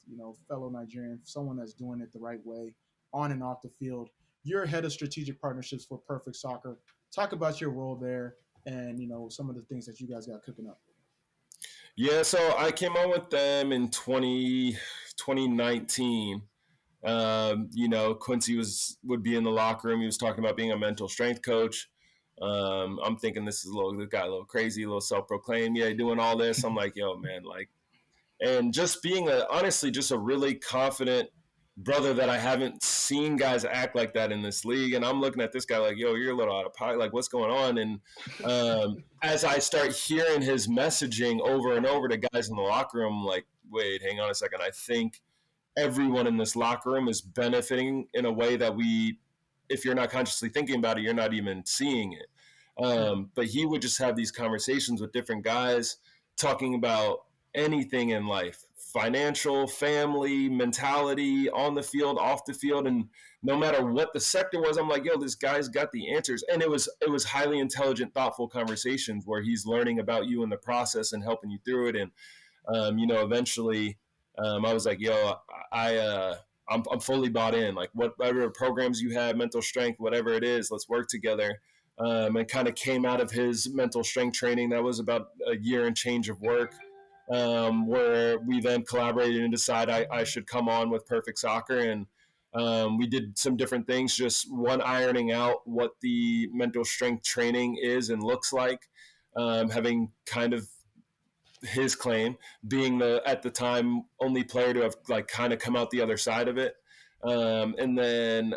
fellow Nigerian, someone that's doing it the right way on and off the field. You're head of strategic partnerships for Perfect Soccer. Talk about your role there and, some of the things that you guys got cooking up. Yeah, so I came on with them in 2019. Quincy would be in the locker room. He was talking about being a mental strength coach. I'm thinking this guy a little crazy, a little self-proclaimed. Yeah, doing all this. I'm like, yo, man, and just being honestly just a really confident brother that I haven't seen guys act like that in this league. And I'm looking at this guy like, yo, you're a little out of pocket. Like, what's going on? And as I start hearing his messaging over and over to guys in the locker room, I'm like, wait, hang on a second. I think everyone in this locker room is benefiting in a way that if you're not consciously thinking about it, you're not even seeing it. But he would just have these conversations with different guys talking about anything in life, financial, family, mentality, on the field, off the field. And no matter what the sector was, I'm like, yo, this guy's got the answers. And it was highly intelligent, thoughtful conversations where he's learning about you in the process and helping you through it. And, eventually I was like, yo, I'm fully bought in. Like whatever programs you have, mental strength, whatever it is, let's work together. And kind of came out of his mental strength training. That was about a year and change of work, where we then collaborated and decided I should come on with Perfect Soccer. And we did some different things, just one, ironing out what the mental strength training is and looks like, having kind of his claim being the, at the time, only player to have like kind of come out the other side of it. And then,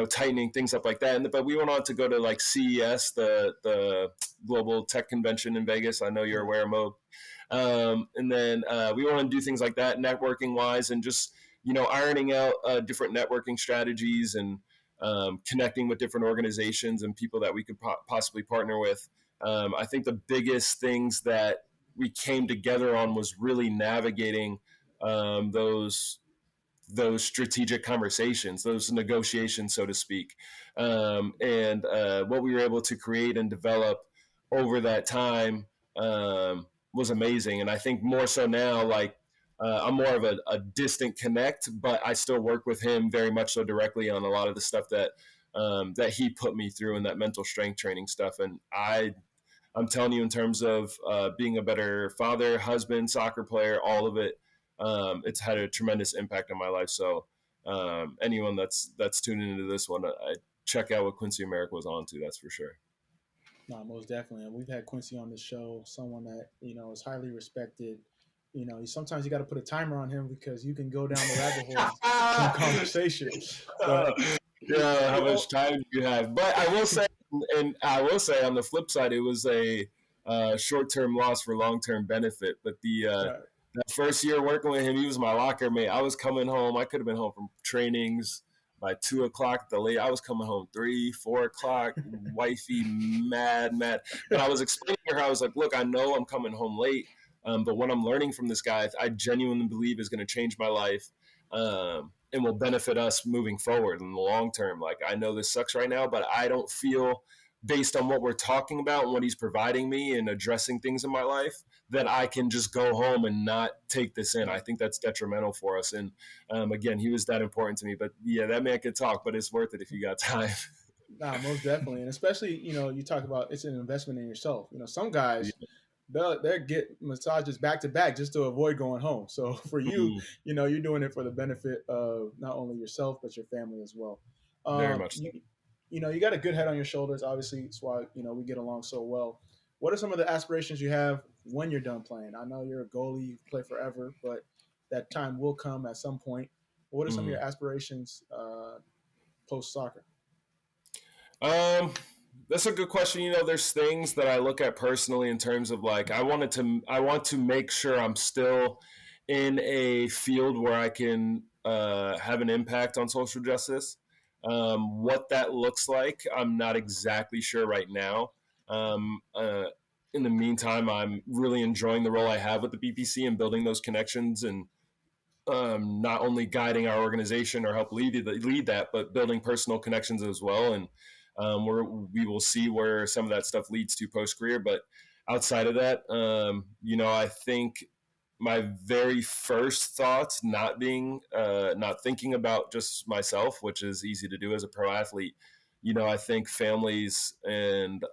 tightening things up like that. But we went on to go to like CES, the Global Tech Convention in Vegas. I know you're aware, Mo. And then we want to do things like that, networking wise, and just, ironing out different networking strategies and connecting with different organizations and people that we could possibly partner with. I think the biggest things that we came together on was really navigating those strategic conversations, those negotiations, so to speak, and what we were able to create and develop over that time was amazing. And I think more so now, like I'm more of a distant connect, but I still work with him very much so directly on a lot of the stuff that that he put me through in that mental strength training stuff. And I'm telling you, in terms of being a better father, husband, soccer player, all of it, it's had a tremendous impact on my life. So anyone that's tuning into this one, I check out what Quincy America was on to. That's for sure. No, most definitely. And we've had Quincy on the show, someone that, is highly respected. Sometimes you got to put a timer on him because you can go down the rabbit hole in conversation. But, yeah, how much time do you have? But I will say, on the flip side, it was a short-term loss for long-term benefit. But that first year working with him, he was my locker mate. I was coming home. I could have been home from trainings by 2 o'clock at the late. I was coming home 3, 4 o'clock, wifey mad. But I was explaining to her, I was like, look, I know I'm coming home late, but what I'm learning from this guy, I genuinely believe is going to change my life and will benefit us moving forward in the long term. Like, I know this sucks right now, but I don't feel, based on what we're talking about and what he's providing me and addressing things in my life, that I can just go home and not take this in. I think that's detrimental for us. And again, he was that important to me. But yeah, that man could talk, but it's worth it if you got time. Nah, most definitely. And especially, you talk about it's an investment in yourself. Some guys, they'll get massages back to back just to avoid going home. So for you, you're doing it for the benefit of not only yourself, but your family as well. Very much so. You got a good head on your shoulders. Obviously, it's why, we get along so well. What are some of the aspirations you have when you're done playing? I know you're a goalie, you play forever, but that time will come at some point. What are some of your aspirations post-soccer? That's a good question. There's things that I look at personally in terms of like, I want to make sure I'm still in a field where I can have an impact on social justice. What that looks like, I'm not exactly sure right now. In the meantime, I'm really enjoying the role I have with the BPC and building those connections and not only guiding our organization or help lead that, but building personal connections as well. And we will see where some of that stuff leads to post-career. But outside of that, I think my very first thoughts, not thinking about just myself, which is easy to do as a pro athlete. I think families and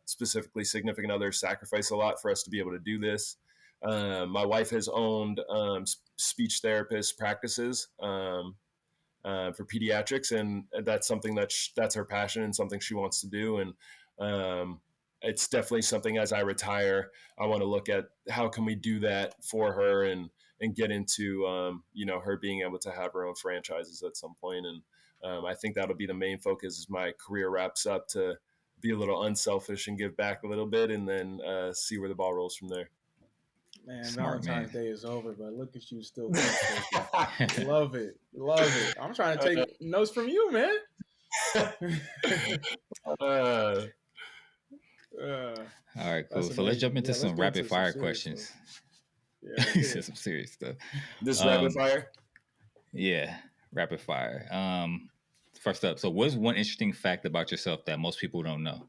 specifically significant others sacrifice a lot for us to be able to do this. My wife has owned speech therapist practices for pediatrics, and that's something that's her passion and something she wants to do. And it's definitely something, as I retire, I want to look at how can we do that for her and get into her being able to have her own franchises at some point. And I think that'll be the main focus as my career wraps up, to be a little unselfish and give back a little bit, and then see where the ball rolls from there. Man, smart, Valentine's Day is over, but look at you still. Love it. I'm trying to take notes from you, man. All right, cool. So let's jump into some rapid fire questions. Yeah, He said some serious stuff. This rapid fire. Yeah, rapid fire. First up, so what's one interesting fact about yourself that most people don't know?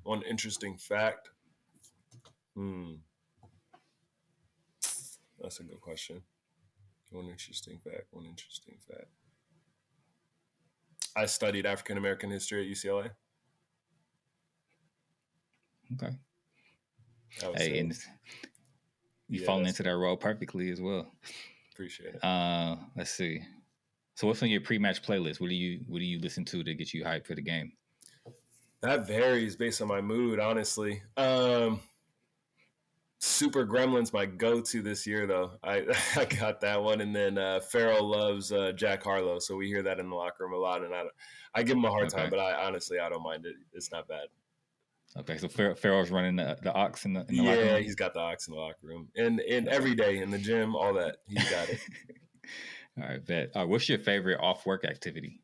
One interesting fact. That's a good question. One interesting fact. I studied African American history at UCLA. Okay. Hey, and you falling into that role perfectly as well. Appreciate it. Let's see. So what's on your pre-match playlist? What do you listen to get you hyped for the game? That varies based on my mood, honestly. Super Gremlin's my go-to this year, though. I got that one, and then Farrell loves Jack Harlow, so we hear that in the locker room a lot, and I give him a hard time, but I don't mind it. It's not bad. Okay, so Farrell's running the aux in the locker room? Yeah, he's got the aux in the locker room, and every day in the gym, all that. He's got it. All right, bet. What's your favorite off-work activity?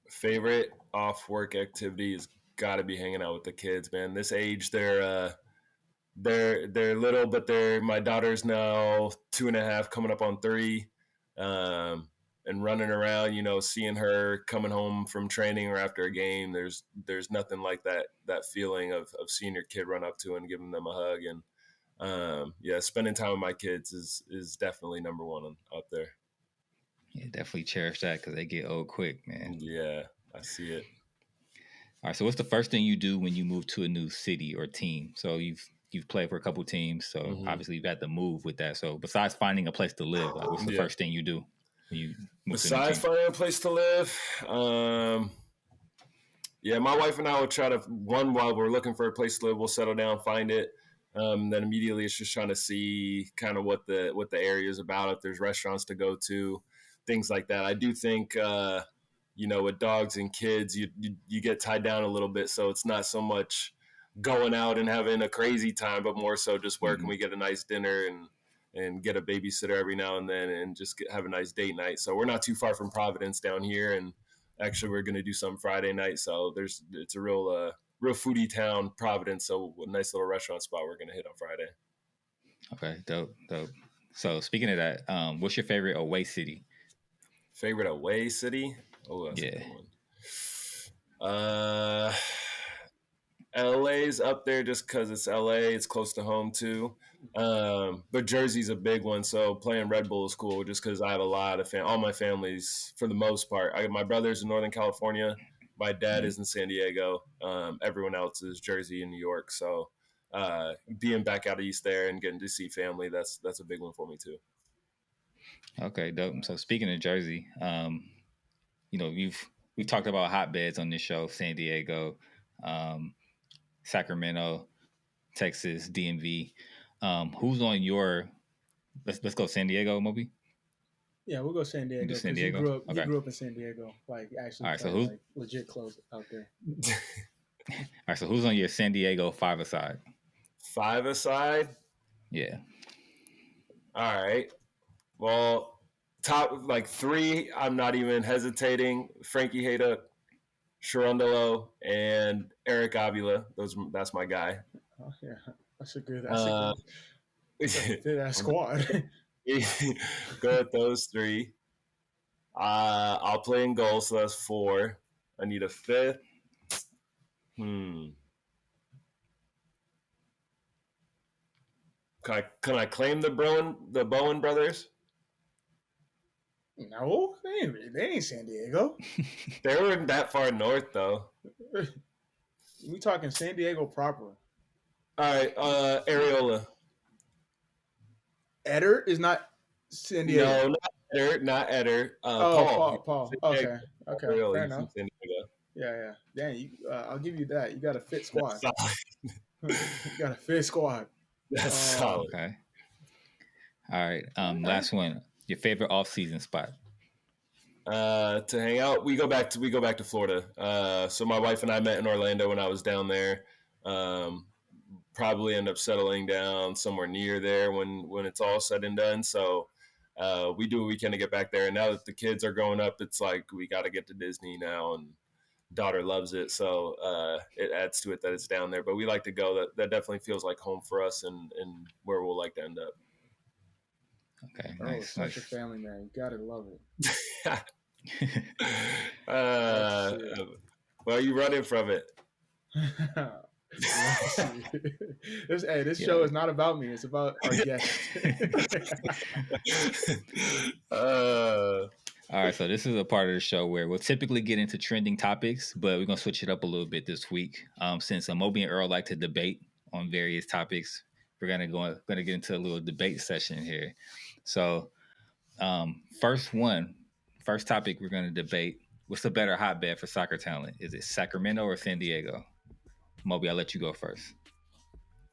Favorite off-work activity has got to be hanging out with the kids, man. This age, they're little, but my daughter's now 2.5, coming up on 3, and running around. Seeing her coming home from training or after a game. There's nothing like that feeling of seeing your kid run up to and giving them a hug. And spending time with my kids is definitely number one up there. Yeah, definitely cherish that because they get old quick, man. Yeah, I see it. All right, so what's the first thing you do when you move to a new city or team? So you've played for a couple teams, so obviously you've had to move with that. So besides finding a place to live, what's the first thing you do when you move besides finding a place to live? My wife and I will try to, while we're looking for a place to live, we'll settle down, find it. Then immediately it's just trying to see kind of what the area is about, if there's restaurants to go to, things like that. I do think, with dogs and kids, you get tied down a little bit. So it's not so much going out and having a crazy time, but more so just where can we get a nice dinner and get a babysitter every now and then and just have a nice date night. So we're not too far from Providence down here. And actually we're going to do some Friday night. So it's a real foodie town, Providence. So a nice little restaurant spot we're going to hit on Friday. Okay, dope. So speaking of that, what's your favorite away city? Favorite away city? Oh, that's a good one. LA's up there just because it's LA. It's close to home too. But Jersey's a big one. So playing Red Bull is cool just because I have a lot of all my families, for the most part. My brother's in Northern California. My dad is in San Diego. Everyone else is Jersey and New York. So being back out east there and getting to see family, that's a big one for me too. Okay, dope. So speaking of Jersey, we've talked about hotbeds on this show: San Diego, Sacramento, Texas, DMV. Who's on your? Let's go San Diego, Moby. Yeah, we'll go San Diego. San Diego. You grew up in San Diego, actually. All right, so who's legit close out there? All right, so who's on your San Diego 5-a-side? 5-a-side? Yeah. All right. Well, top 3, I'm not even hesitating. Frankie Hayduck, Sharundalo, and Eric Avila. That's my guy. Oh yeah, that's a good squad. Go with those 3. I'll play in goal, so that's 4. I need a 5th. Can I claim the Bowen brothers? No, they ain't San Diego. They weren't that far north, though. We talking San Diego proper. All right, Areola. Eder is not San Diego. No, not Eder. Paul. Okay, Areola, fair enough. Yeah. Dang, I'll give you that. You got a fit squad. You got a fit squad. That's solid. Okay. All right. Last one. Your favorite off-season spot? To hang out, we go back to Florida. So my wife and I met in Orlando when I was down there. Probably end up settling down somewhere near there when it's all said and done. So we do what we can to get back there. And now that the kids are growing up, it's like we got to get to Disney now, and daughter loves it. So it adds to it that it's down there. But we like to go. That definitely feels like home for us and where we'll like to end up. Okay, Earl is such a family man. You gotta love it. Why are you running from it? This show is not about me. It's about our guest. All right, so this is a part of the show where we'll typically get into trending topics, but we're gonna switch it up a little bit this week. Since Amobi and Earl like to debate on various topics, we're gonna get into a little debate session here. So, first topic we're gonna debate: what's the better hotbed for soccer talent? Is it Sacramento or San Diego? Moby, I'll let you go first.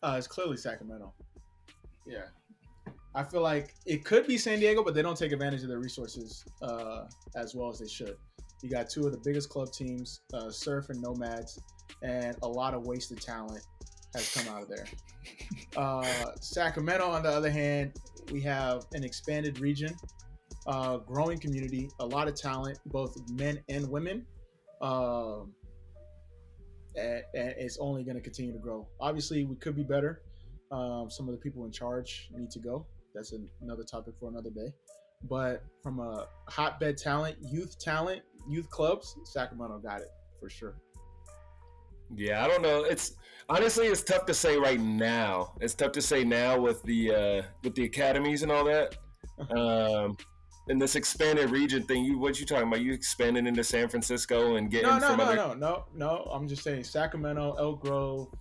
It's clearly Sacramento. Yeah. I feel like it could be San Diego, but they don't take advantage of their resources as well as they should. You got two of the biggest club teams, Surf and Nomads, and a lot of wasted talent has come out of there. Sacramento, on the other hand, we have an expanded region, growing community, a lot of talent, both men and women. And it's only going to continue to grow. Obviously, we could be better. Some of the people in charge need to go. That's another topic for another day. But from a hotbed talent, youth clubs, Sacramento got it for sure. Yeah, I don't know. It's tough to say right now. It's tough to say now with the academies and all that. And this expanded region thing, what you talking about? You expanding into San Francisco and getting No. I'm just saying Sacramento, Elk Grove,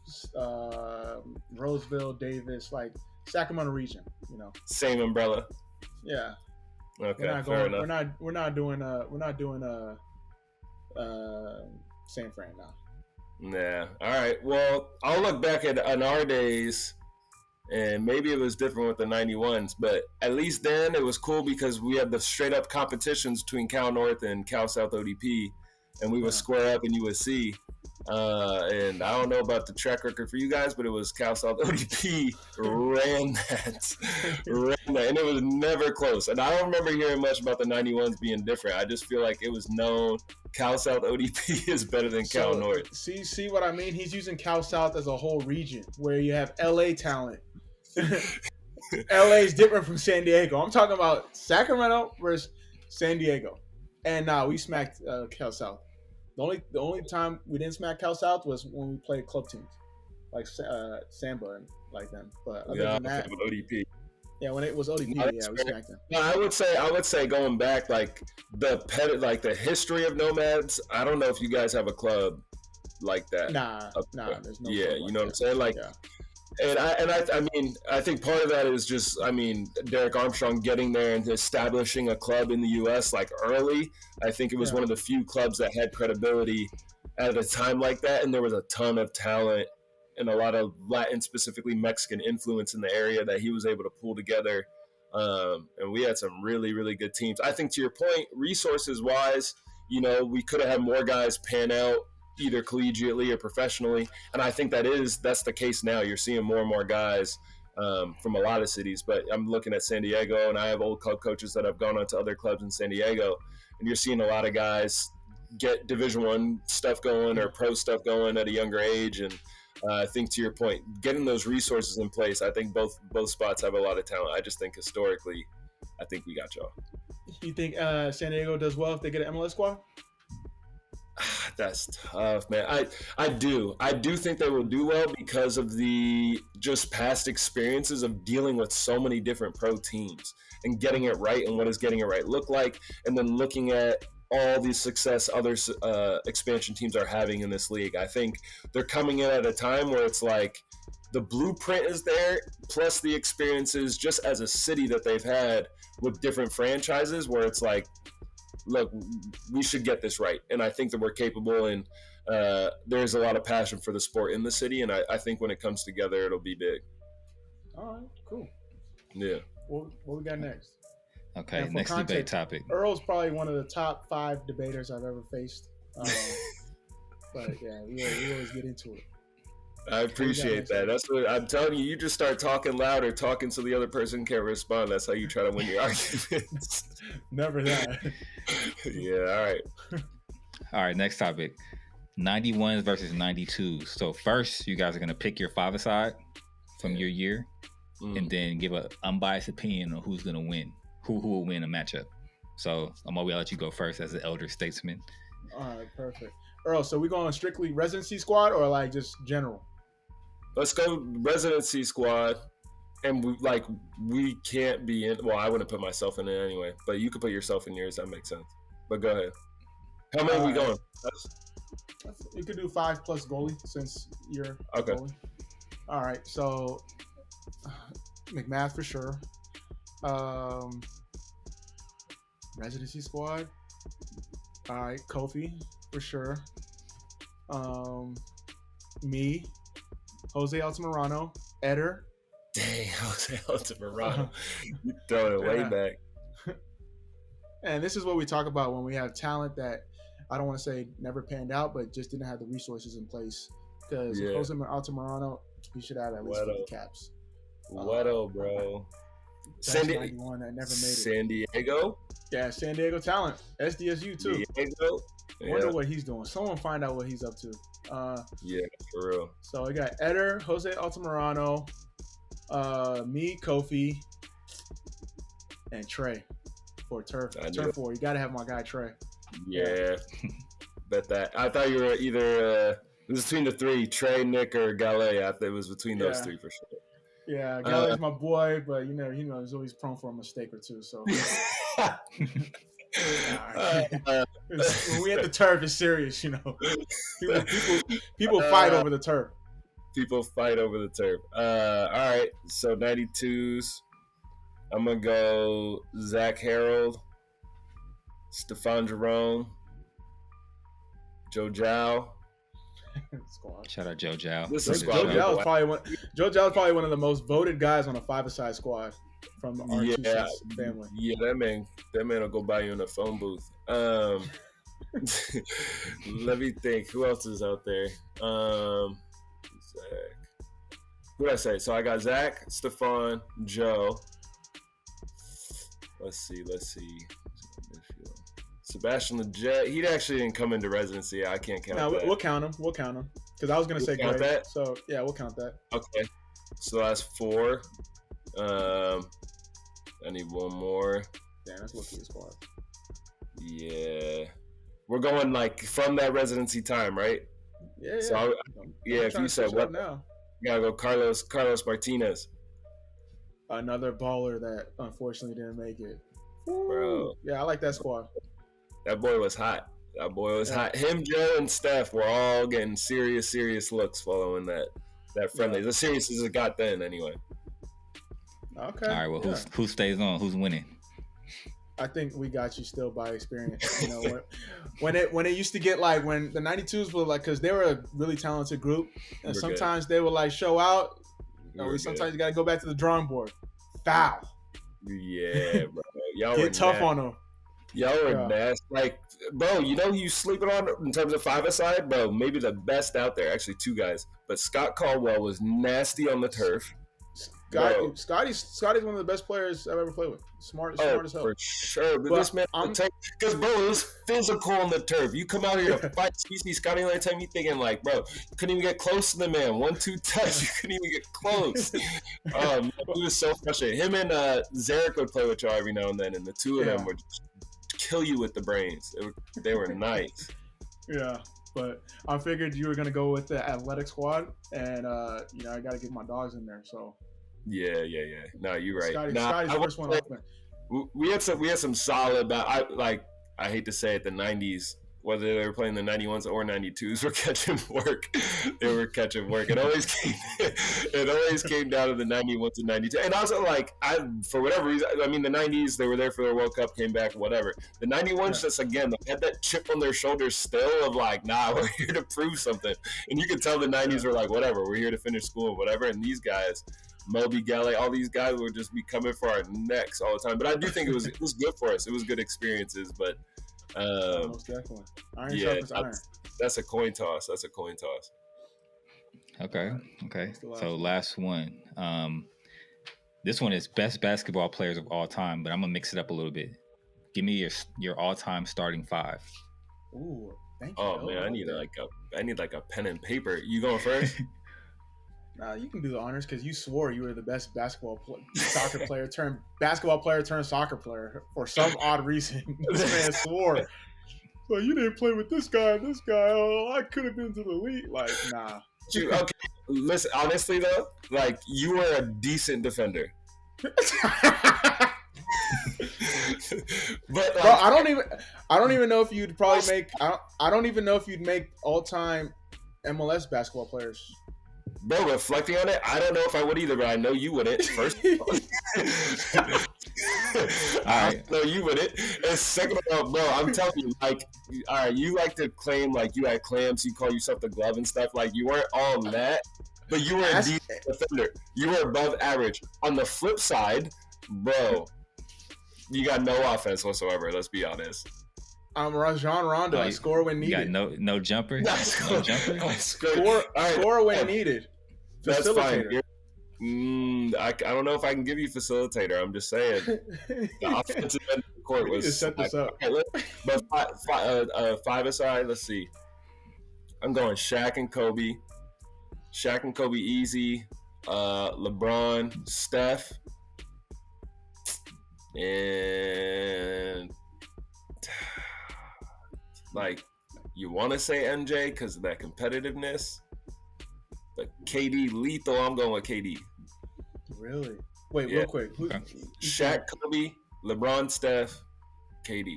Roseville, Davis, like Sacramento region. You know, same umbrella. Yeah. Okay. We're not doing San Fran now. Yeah. All right. Well, I'll look back at our days. And maybe it was different with the 91s, but at least then it was cool because we had the straight up competitions between Cal North and Cal South ODP, and we would square up in USC. And I don't know about the track record for you guys, but it was Cal South ODP ran that, and it was never close. And I don't remember hearing much about the 91s being different. I just feel like it was known Cal South ODP is better than Cal North. See what I mean? He's using Cal South as a whole region where you have LA talent. LA is different from San Diego. I'm talking about Sacramento versus San Diego. And we smacked Cal South. The only time we didn't smack Cal South was when we played club teams like Samba and like them. But other than that, ODP. Yeah, when it was ODP, we smacked them. No, I would say going back like the history of Nomads. I don't know if you guys have a club like that. Nah, there's no. Yeah, you know what I'm saying? Like. Yeah. And I think part of that is just, Derek Armstrong getting there and establishing a club in the U.S. like early. I think it was one of the few clubs that had credibility at a time like that, and there was a ton of talent and a lot of Latin, specifically Mexican influence in the area that he was able to pull together. And we had some really, really good teams. I think to your point, resources-wise, we could have had more guys pan out either collegiately or professionally, and I think that's the case now. You're seeing more and more guys from a lot of cities, but I'm looking at San Diego, and I have old club coaches that have gone on to other clubs in San Diego, and you're seeing a lot of guys get Division I stuff going or pro stuff going at a younger age. And I think to your point, getting those resources in place, I think both spots have a lot of talent. I just think historically, I think we got y'all. You think San Diego does well if they get an MLS squad? That's tough, man. I do think they will do well because of the just past experiences of dealing with so many different pro teams and getting it right, and what does getting it right look like, and then looking at all the success other expansion teams are having in this league. I think they're coming in at a time where it's like the blueprint is there, plus the experiences just as a city that they've had with different franchises, where it's like, look, we should get this right. And I think that we're capable, and there's a lot of passion for the sport in the city. And I think when it comes together, it'll be big. All right, cool. Yeah. What we got next? Okay, next debate topic. Earl's probably one of the top 5 debaters I've ever faced. But yeah, we always get into it. I appreciate that. That's what I'm telling you. You just start talking loud or talking so the other person can't respond. That's how you try to win your arguments. Never that. Yeah, all right. All right, next topic. 91s versus 92s. So first, you guys are going to pick your 5-a-side from your year. and then give an unbiased opinion on who's gonna win, who will win a matchup. So Amobi, I'll let you go first as the elder statesman. All right, perfect. Earl, so we going strictly residency squad or like just general? Let's go residency squad. And we can't be in. Well, I wouldn't put myself in it anyway, but you could put yourself in yours. That makes sense. But go ahead. How many are we going? You could do 5 plus goalie since you're okay. Goalie. All right, so MCMAS for sure. Residency squad. All right, Kofi for sure. Me, Jose Altamirano, Eder. Dang, Jose Altamirano. You throw it way back. And this is what we talk about when we have talent that I don't want to say never panned out, but just didn't have the resources in place. Because Jose Altamirano, we should have at least 50 caps. Wedo, bro. San Diego that never made it. San Diego? Yeah, San Diego talent. SDSU too. Diego? Wonder what he's doing. Someone find out what he's up to. Yeah, for real. So we got Eder, Jose Altamirano, me, Kofi, and Trey for turf. Turf war. You gotta have my guy Trey. Yeah. Bet that. I thought you were either it was between the three, Trey, Nick, or Gale. I thought it was between those three for sure. Yeah, Gale's my boy, but you know, he's always prone for a mistake or two. So when we at the turf, it's serious, you know. People fight over the turf. People fight over the turf. All right, so 92s. I'm gonna go Zach Harold, Stephon Jerome, Joe Zhao. Shout out Joe Zhao. Joe Zhao is probably one of the most voted guys on a 5-a-side squad from our 2Cents family. Yeah, that man will go buy you in a phone booth. Let me think. Who else is out there? Zach. Who did I say? So I got Zach, Stephon, Joe. Let's see. Sebastian Leggett. He actually didn't come into residency. I can't count that. We'll count him. Because I was going to say Greg. That? So, yeah, we'll count that. Okay. So that's 4. I need one more. Damn, that's looking at squad. Yeah. We're going, like, from that residency time, right? Yeah. So, if you said what now. You got to go Carlos Martinez. Another baller that unfortunately didn't make it. Bro. Yeah, I like that squad. That boy was hot. Hot. Him, Joe, and Steph were all getting serious looks following that friendly. As serious as it got then, anyway. Okay. All right. Well, who stays on? Who's winning? I think we got you still by experience. You know, when it used to get like when the 92s were like, because they were a really talented group, and sometimes they would like show out. Sometimes you got to go back to the drawing board. Foul. Yeah, bro. Y'all get tough on them. Y'all were nasty. Like, bro, you know you sleeping on in terms of 5-a-side, bro. Maybe the best out there. Actually, 2 guys. But Scott Caldwell was nasty on the turf. Scotty's one of the best players I've ever played with. Smart as hell. For sure. But this man, because bro, it was physical on the turf. You come out here to fight. You see Scotty all the time. You thinking like, bro, you couldn't even get close to the man. 1-2 touch. You couldn't even get close. He was so frustrated. Him and Zarek would play with y'all every now and then, and the two of them would kill you with the brains. They were nice. Yeah. But I figured you were gonna go with the athletic squad, and I got to get my dogs in there. So. Yeah. No, you're right. Scotty's first one open. We had some solid. I hate to say it, the 90s, whether they were playing the 91s or 92s, were catching work. They were catching work. It always came down to the 91 to 92. And also, for whatever reason, I mean, the 90s, they were there for their World Cup, came back, whatever. The 91s, just again, they had that chip on their shoulders still of like, nah, we're here to prove something. And you could tell the 90s were like, whatever, we're here to finish school, whatever. And these guys, Moby, Gale, all these guys would just be coming for our necks all the time. But I do think it was good for us. It was good experiences, but most definitely. Iron. That's a coin toss. Okay. So last one. This one is best basketball players of all time, but I'm gonna mix it up a little bit. Give me your all-time starting 5. Ooh, thank you. Oh man, I need like a pen and paper. You going first? Nah, you can do the honors because you swore you were the best soccer player turned basketball player turned soccer player for some odd reason. This man swore. So you didn't play with this guy. Oh, I could have been to the league. Like, nah. Okay, listen. Honestly, though, like you were a decent defender. But like, bro, I don't even know if you'd probably make. I don't even know if you'd make all-time MLS basketball players. Bro, reflecting on it, I don't know if I would either, but I know you wouldn't. First, I know you wouldn't. And second of all, bro, I'm telling you, like, all right, you like to claim like you had clamps, you call yourself the glove and stuff. Like, you weren't all that, but you were a decent defender. You were above average. On the flip side, bro, you got no offense whatsoever. Let's be honest. I'm Rajon Rondo. I score when needed. You got no jumper. No jumper. Score when needed. That's fine. I don't know if I can give you facilitator. I'm just saying. The offensive end of the court was. Just set this up. But five aside, let's see. I'm going Shaq and Kobe. Shaq and Kobe easy. LeBron, Steph, and like you want to say MJ because of that competitiveness. But KD lethal, I'm going with KD. Really? Wait, real quick. Shaq, Kobe, LeBron, Steph, KD.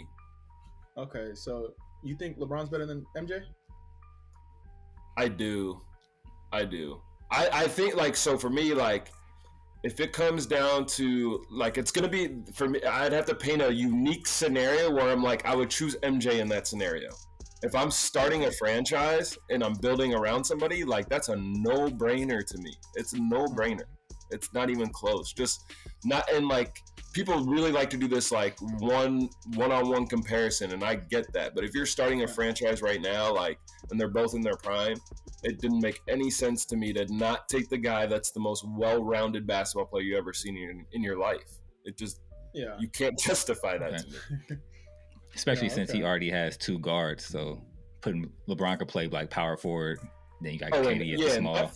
Okay, so you think LeBron's better than MJ? I do. I think, like, so for me, like, if it comes down to, like, it's going to be, for me, I'd have to paint a unique scenario where I'm like, I would choose MJ in that scenario. If I'm starting a franchise and I'm building around somebody, like, that's a no-brainer to me. It's a no-brainer. It's not even close. Just not, and like, people really like to do this, like, one-on-one comparison, and I get that. But if you're starting a franchise right now, like, and they're both in their prime, it didn't make any sense to me to not take the guy that's the most well-rounded basketball player you ever seen in your life. It just, you can't justify that to me. Especially since he already has two guards, so putting LeBron could play like power forward. Then you got KD at the small.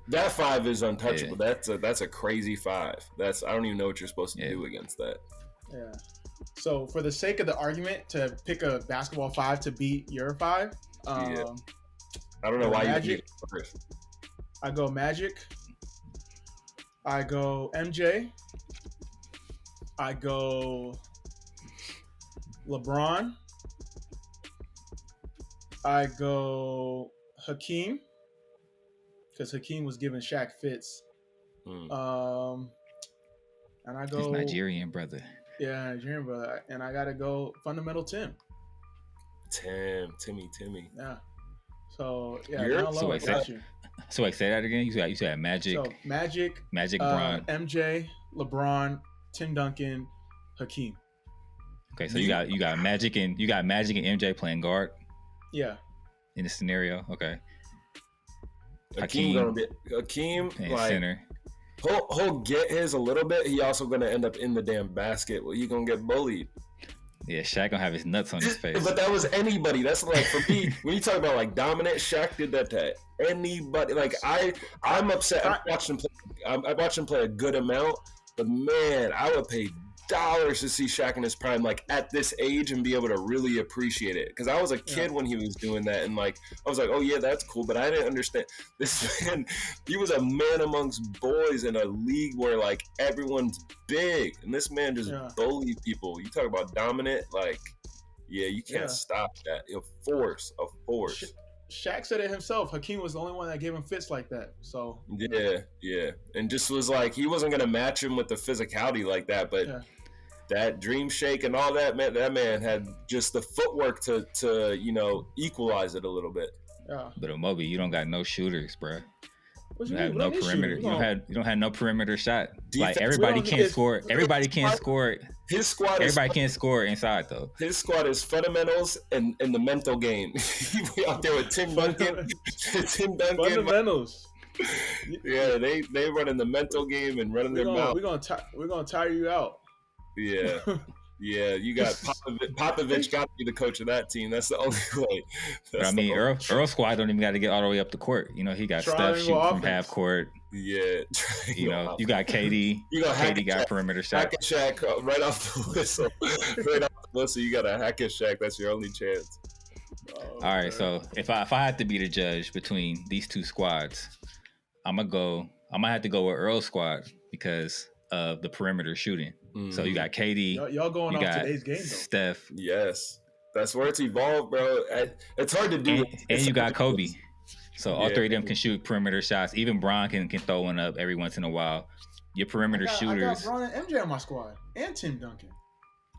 That five is untouchable. Yeah. That's a crazy five. I don't even know what you're supposed to do against that. Yeah. So for the sake of the argument, to pick a basketball five to beat your five, I don't know why Magic. You pick first. I go Magic. I go MJ. I go LeBron. I go Hakeem, because Hakeem was giving Shaq fits. And I go his Nigerian brother. Yeah, Nigerian brother. And I gotta go fundamental Timmy. Yeah. So So wait, say that again. You said Magic. So Magic, LeBron, MJ, LeBron, Tim Duncan, Hakeem. Okay, so you got Magic and MJ playing guard. Yeah. In the scenario, okay. Hakeem like center. He'll get his a little bit. He also gonna end up in the damn basket. Well, he gonna get bullied. Yeah, Shaq gonna have his nuts on his face. But that was anybody. That's like, for me, when you talk about like dominant, Shaq did that to anybody. Like I'm upset. I watched him play a good amount, but man, I would pay dollars to see Shaq in his prime, like at this age, and be able to really appreciate it. Because I was a kid when he was doing that, and like I was like, oh yeah, that's cool. But I didn't understand this man. He was a man amongst boys in a league where like everyone's big, and this man just bullied people. You talk about dominant, like you can't stop that. A force. Shaq said it himself. Hakeem was the only one that gave him fits like that. So yeah, and just was like, he wasn't gonna match him with the physicality like that, but that dream shake and all that, man, that man had just the footwork to equalize it a little bit. Yeah. But Amobi, you don't got no shooters, bro. You have no perimeter. You don't have no perimeter shot. Like everybody can't score. Everybody can't score. Everybody can't score inside though. His squad is fundamentals and the mental game. We out there with Tim Duncan. Fundamentals. Yeah, they running the mental game and running their mouth. We're gonna tire you out. Yeah. Yeah, you got Popovich got to be the coach of that team. That's the only way. But I mean, Earl squad don't even got to get all the way up the court. You know, he got Steph shooting from half court. Yeah, you know, you got KD. KD got perimeter shot. Hack and Shaq right off the whistle. Right off the whistle, you got a hack and Shaq. That's your only chance. All right, so if I had to be the judge between these two squads, I'm gonna have to go with Earl's squad because of the perimeter shooting. So you got KD. Y'all going off today's game, though. Steph. Yes. That's where it's evolved, bro. It's hard to do. And you got Kobe. So all three of them can shoot perimeter shots. Even Bron can throw one up every once in a while. Your perimeter shooters. I got Bron and MJ on my squad. And Tim Duncan.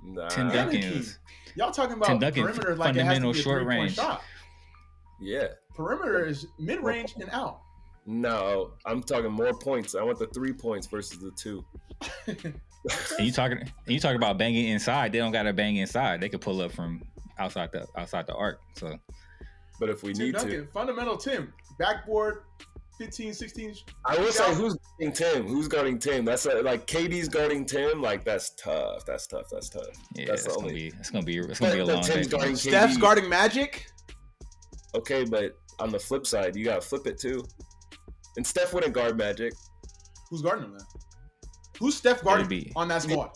Nah. Tim Duncan is. Y'all talking about perimeter like it has to be a short range shot. Yeah. Perimeter is mid-range and out. No, I'm talking more points. I want the 3 points versus the 2. And you talking about banging inside. They don't gotta bang inside. They could pull up from outside the arc. So, but if we Tim need Duncan, to, fundamental Tim, backboard, 15, 16. I will say who's guarding Tim? Who's guarding Tim? That's like KD's guarding Tim. Like that's tough. That's tough. Yeah, it's gonna be a long day. Steph's guarding Magic. Okay, but on the flip side, you gotta flip it too. And Steph wouldn't guard Magic. Who's guarding him then? Who's Steph guarding on that squad?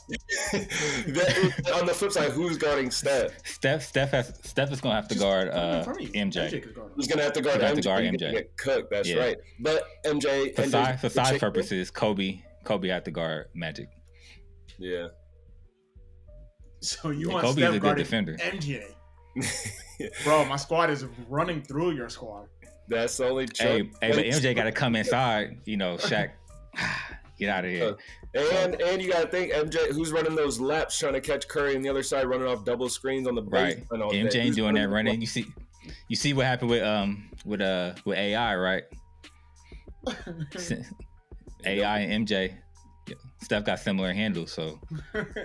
On the flip side, who's guarding Steph? Steph is gonna have to guard MJ. He's gonna have to guard MJ. Get cooked. That's right. But MJ, for size purposes, Kobe had to guard Magic. Yeah. So you want Kobe's Steph a good defender. MJ? Bro, my squad is running through your squad. That's the only Hey, but MJ got to come inside. You know, Shaq, get out of here. And you got to think MJ, who's running those laps trying to catch Curry on the other side, running off double screens on the base. Right. MJ ain't doing that running. You see what happened with AI, right? AI and MJ. Steph got similar handles, so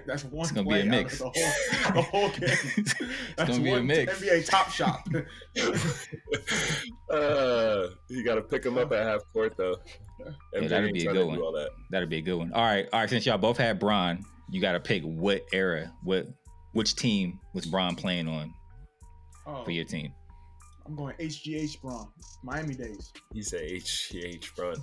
that's one. It's gonna be a mix. The whole game. It's gonna be a mix. NBA Top Shot. You got to pick him up at half court though. Yeah, that'd be a good one. That'd be a good one. All right. Since y'all both had Bron, you got to pick what era, which team was Bron playing on for your team. I'm going HGH Bron, Miami days. You say HGH Bron.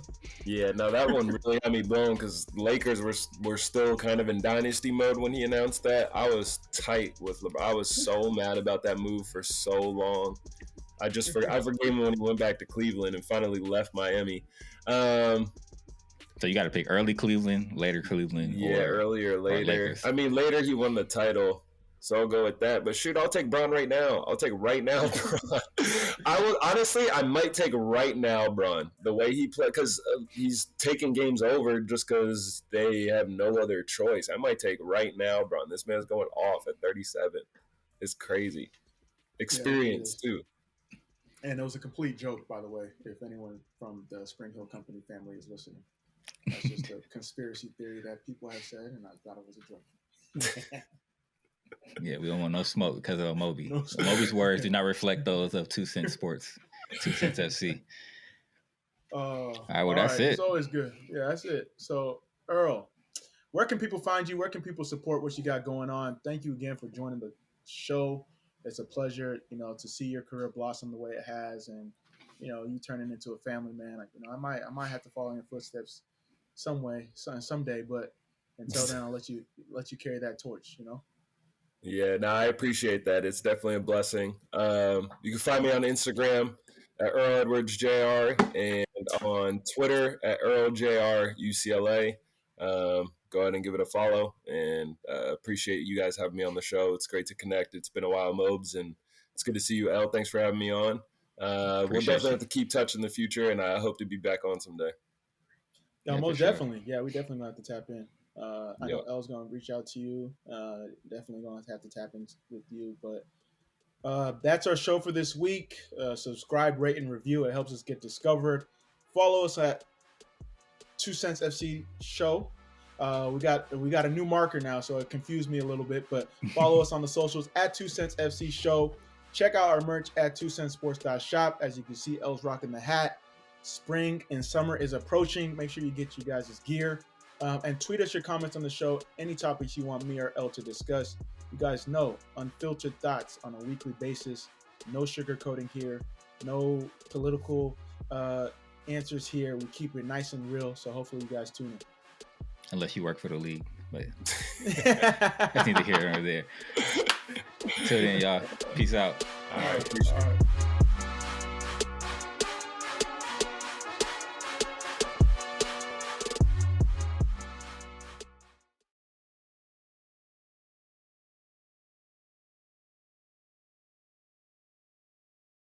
Yeah, no, that one really got me blown because Lakers were still kind of in dynasty mode when he announced that. I was tight with LeBron. I was so mad about that move for so long. I forgave him when he went back to Cleveland and finally left Miami. So you got to pick early Cleveland, later Cleveland. Yeah, earlier, later. I mean, later he won the title. So I'll go with that. But shoot, I'll take Bron right now. I'll take right now, Bron. I might take right now, Bron. The way he played, because he's taking games over just because they have no other choice. I might take right now, Bron. This man's going off at 37. It's crazy. Experience, too. And it was a complete joke, by the way, if anyone from the Spring Hill Company family is listening. That's just a conspiracy theory that people have said, and I thought it was a joke. Yeah, we don't want no smoke because of Amobi. Amobi's words do not reflect those of 2Cents Sports, 2Cents FC. All right, well, that's it. It's always good. Yeah, that's it. So, Earl, where can people find you? Where can people support what you got going on? Thank you again for joining the show. It's a pleasure, to see your career blossom the way it has, and you turning into a family man. I might have to follow in your footsteps someday, but until then, I'll let you carry that torch. Yeah, no, I appreciate that. It's definitely a blessing. You can find me on Instagram at Earl Edwards Jr. and on Twitter at Earl Jr. UCLA. Go ahead and give it a follow, and appreciate you guys having me on the show. It's great to connect. It's been a while, Mobes, and it's good to see you, El. Thanks for having me on. We'll definitely have to keep touch in the future, and I hope to be back on someday. Yeah, most definitely. Yeah, we definitely going to have to tap in. I know El's going to reach out to you. Definitely going to have to tap in with you. But that's our show for this week. Subscribe, rate, and review. It helps us get discovered. Follow us at 2Cents FC Show. We got a new marker now, so it confused me a little bit. But follow us on the socials at 2Cents FC Show. Check out our merch at 2centsports.shop. As you can see, El's rocking the hat. Spring and summer is approaching. Make sure you get you guys' gear. And tweet us your comments on the show, any topics you want me or El to discuss. You guys know, unfiltered thoughts on a weekly basis. No sugarcoating here. No political answers here. We keep it nice and real. So hopefully you guys tune in. Unless you work for the league, but that's neither here nor there. Till then, y'all. Peace out. All right. Appreciate it.